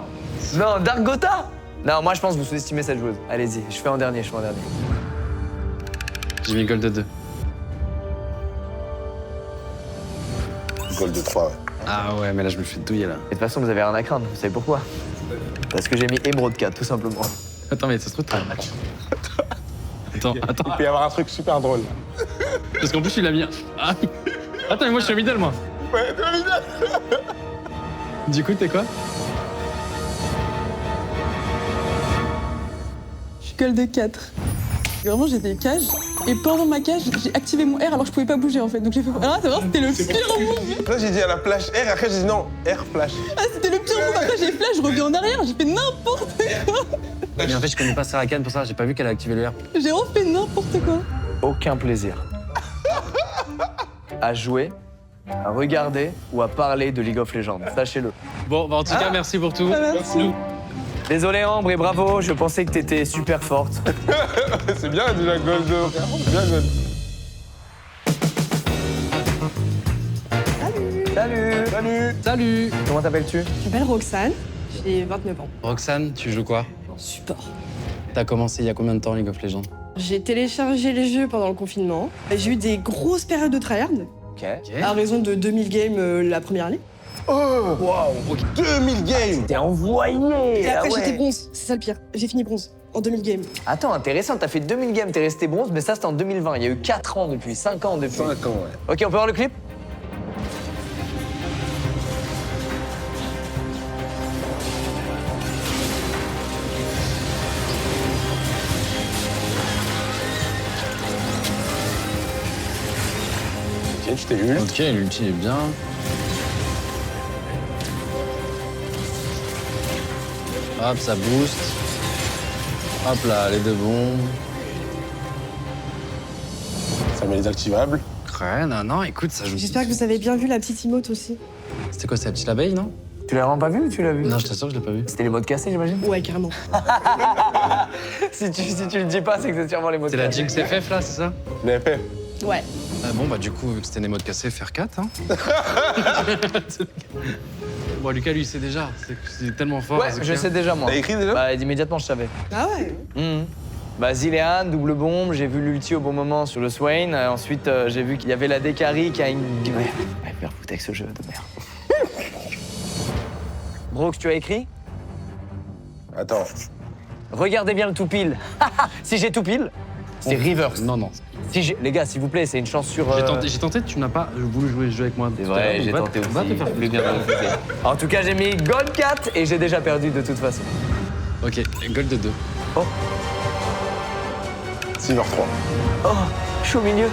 S2: Dark Gotha? Non, moi, je pense que vous sous-estimez cette joueuse. Allez-y, je fais en dernier.
S1: J'ai mis Gold 2.
S12: Gold de 3, ouais.
S1: Ah ouais, mais là, je me fais douiller, là.
S2: Et de toute façon, vous avez rien à craindre. Vous savez pourquoi? Parce que j'ai mis Emerald 4, tout simplement.
S1: Attends, mais ça se trouve, t'as un match. Attends.
S12: Il peut y avoir un truc super drôle.
S1: Parce qu'en plus, il a mis. Ah. Attends, mais moi, je suis middle, moi.
S12: Ouais, t'es middle.
S1: Du coup, t'es quoi?
S14: Je suis gold 4. Vraiment, j'étais cage. Et pendant ma cage, j'ai activé mon R alors que je pouvais pas bouger en fait. Donc j'ai fait. Ah, c'est vrai, c'était le pire move.
S12: Là, j'ai dit à la flash R, après, j'ai dit non, R flash.
S14: Ah, c'était le pire move. Après, j'ai flash, je reviens en arrière. J'ai fait n'importe quoi.
S1: Mais en fait, je connais pas Sarah Khan pour ça, j'ai pas vu qu'elle a activé le R.
S14: J'ai refait n'importe quoi.
S2: Aucun plaisir. À jouer, à regarder ou à parler de League of Legends. Sachez-le.
S1: Bon, bah en tout cas, merci pour tout.
S14: Ah, merci.
S2: Désolé Ambre et bravo, je pensais que t'étais super forte.
S12: C'est bien déjà Gold 2. C'est bien Gold.
S1: Salut.
S2: Comment t'appelles-tu?
S15: Je m'appelle Roxane, j'ai 29 ans.
S1: Roxane, tu joues quoi?
S15: Support.
S1: T'as commencé il y a combien de temps League of Legends?
S15: J'ai téléchargé les jeux pendant le confinement. J'ai eu des grosses périodes de tryhard,
S2: Ok.
S15: à raison de 2000 games la première année.
S12: Oh, waouh, 2000 games.
S2: T'es envoyé.
S15: Et après,
S2: ah ouais.
S15: j'étais bronze, c'est ça le pire. J'ai fini bronze en 2000 games.
S2: Attends, intéressant, t'as fait 2000 games, t'es resté bronze, mais ça c'était en 2020. Il y a eu 4 ans depuis, 5 ans depuis.
S12: 5 ans, ouais.
S2: Ok, on peut voir le clip?
S12: Ok, tu t'es vu.
S1: Ok, l'ulti est bien. Hop, ça booste. Hop là, les deux bombes.
S12: Ça met les activables.
S1: Ouais, non, écoute, ça joue.
S15: J'espère que vous avez bien vu la petite emote aussi.
S1: C'était quoi, c'est la petite abeille, non?
S2: Tu l'as vraiment pas vu ou tu l'as vu?
S1: Non, je t'assure que je l'ai pas vu.
S2: C'était les mots de cassés, j'imagine?
S15: Ouais, carrément.
S2: si tu le dis pas, c'est que c'est sûrement les mots de
S1: C'est la
S2: cassés.
S1: Jinx FF là, c'est ça?
S12: Les FF.
S15: Ouais.
S1: Ah bon, bah du coup, vu que c'était des modes cassés, faire 4, hein. Bon, Lucas, lui, il sait déjà. C'est tellement fort.
S2: Ouais, je sais déjà, moi.
S12: T'as écrit déjà?
S2: Bah, immédiatement, je savais.
S15: Ah ouais.
S2: Bah, Zilean, double bombe, j'ai vu l'ulti au bon moment sur le Swain. Ensuite, j'ai vu qu'il y avait la Dekari qui a une... Ouais, merde, foutre avec ce jeu de merde. Brox, tu as écrit?
S12: Attends.
S2: Regardez bien le tout pile. Si j'ai tout pile, c'est reverse.
S1: Non.
S2: Si les gars, s'il vous plaît, c'est une chance sur...
S1: J'ai tenté, tu n'as pas voulu jouer le jeu avec moi.
S2: C'est vrai, j'ai tenté aussi. Je voulais bien le refuser. En tout cas, j'ai mis Gold 4 et j'ai déjà perdu de toute façon.
S1: Ok, Gold 2.
S2: Oh.
S12: Silver 3.
S2: Oh, je suis au milieu.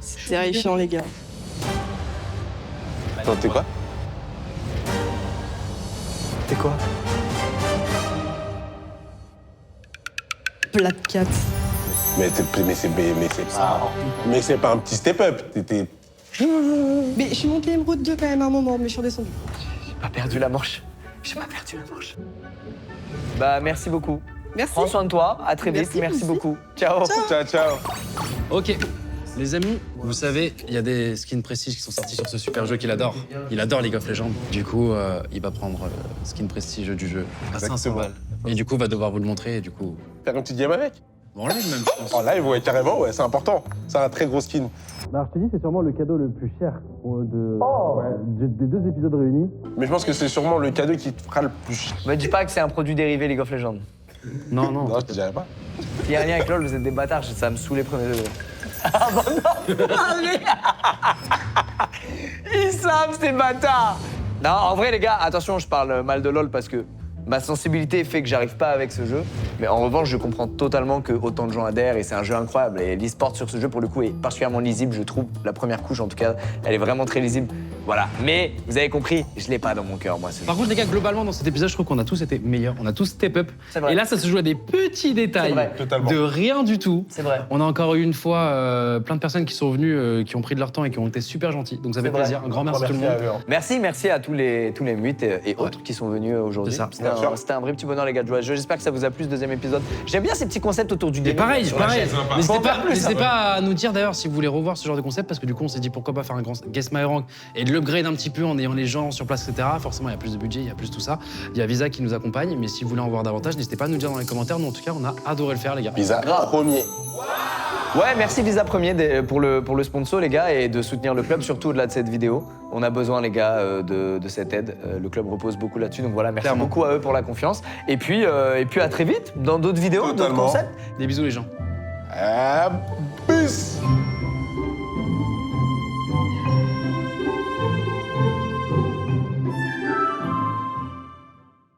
S15: C'est terrifiant, les gars.
S12: Attends, t'es quoi?
S2: T'es quoi?
S15: Plat 4.
S12: Mais c'est pas un petit step-up. T'étais...
S15: Mais je suis montée émeraude 2 quand même à un moment, mais je suis redescendue.
S2: J'ai pas perdu la manche. Bah, merci beaucoup.
S15: Merci.
S2: Prends soin de toi, à très vite. Merci beaucoup. Ciao.
S12: Ciao.
S1: Ok, les amis, vous savez, il y a des skins Prestige qui sont sortis sur ce super jeu qu'il adore. Il adore League of Legends. Du coup, il va prendre skin Prestige du jeu à 500 balles. Et du coup, va devoir vous le montrer et du coup...
S12: Faire une petite game avec?
S1: Bon, en live même, je pense.
S12: En live, ouais, carrément, ouais, c'est important. C'est un très gros skin.
S1: Alors, je te dis, c'est sûrement le cadeau le plus cher des 2 épisodes réunis.
S12: Mais je pense que c'est sûrement le cadeau qui te fera le plus cher.
S2: Me dis pas que c'est un produit dérivé League of Legends.
S1: Non.
S12: Non, je te dirais pas.
S2: S'il y a un lien avec LoL, vous êtes des bâtards, ça me saoulait premier degré. Ah bon, non. Ils savent, ces bâtards. Non, en vrai, les gars, attention, je parle mal de LoL parce que Ma sensibilité fait que j'arrive pas avec ce jeu, mais en revanche, je comprends totalement que autant de gens adhèrent et c'est un jeu incroyable. Et l'e-sport sur ce jeu, pour le coup, est particulièrement lisible, je trouve. La première couche, en tout cas, elle est vraiment très lisible. Voilà. Mais vous avez compris, je l'ai pas dans mon cœur, moi, ce jeu.
S1: Par contre, les gars, globalement, dans cet épisode, je trouve qu'on a tous été meilleurs. On a tous step up.
S2: C'est vrai.
S1: Et là, ça se joue à des petits détails.
S2: vrai.
S12: Totalement.
S1: De rien du tout.
S2: C'est vrai.
S1: On a encore eu une fois plein de personnes qui sont venues, qui ont pris de leur temps et qui ont été super gentils. Donc ça fait
S2: C'est vrai.
S1: plaisir. Un grand merci à tout le monde.
S2: Merci à tous les 8 et autres qui sont venus aujourd'hui.
S1: C'est ça.
S2: C'était un vrai petit bonheur, les gars de jouer à ce jeu. J'espère que ça vous a plu, ce deuxième épisode. J'aime bien ces petits concepts autour du
S1: Et
S2: gaming.
S1: pareil,
S2: Sur la
S1: pareil.
S2: chaise.
S1: N'hésitez pas à nous dire d'ailleurs si vous voulez revoir ce genre de concept, parce que du coup, on s'est dit pourquoi pas faire un grand Guess My Rank et de l'upgrade un petit peu en ayant les gens sur place, etc. Forcément, il y a plus de budget, il y a plus tout ça. Il y a Visa qui nous accompagne, mais si vous voulez en voir davantage, n'hésitez pas à nous dire dans les commentaires. Nous, en tout cas, on a adoré le faire, les gars.
S12: Visa premier.
S2: Ouais, merci Visa Premier pour le sponsor, les gars, et de soutenir le club, surtout au-delà de cette vidéo. On a besoin, les gars, de cette aide. Le club repose beaucoup là-dessus, donc voilà, merci beaucoup à eux pour la confiance. Et puis à très vite dans d'autres vidéos, d'autres concepts.
S1: Des bisous, les gens.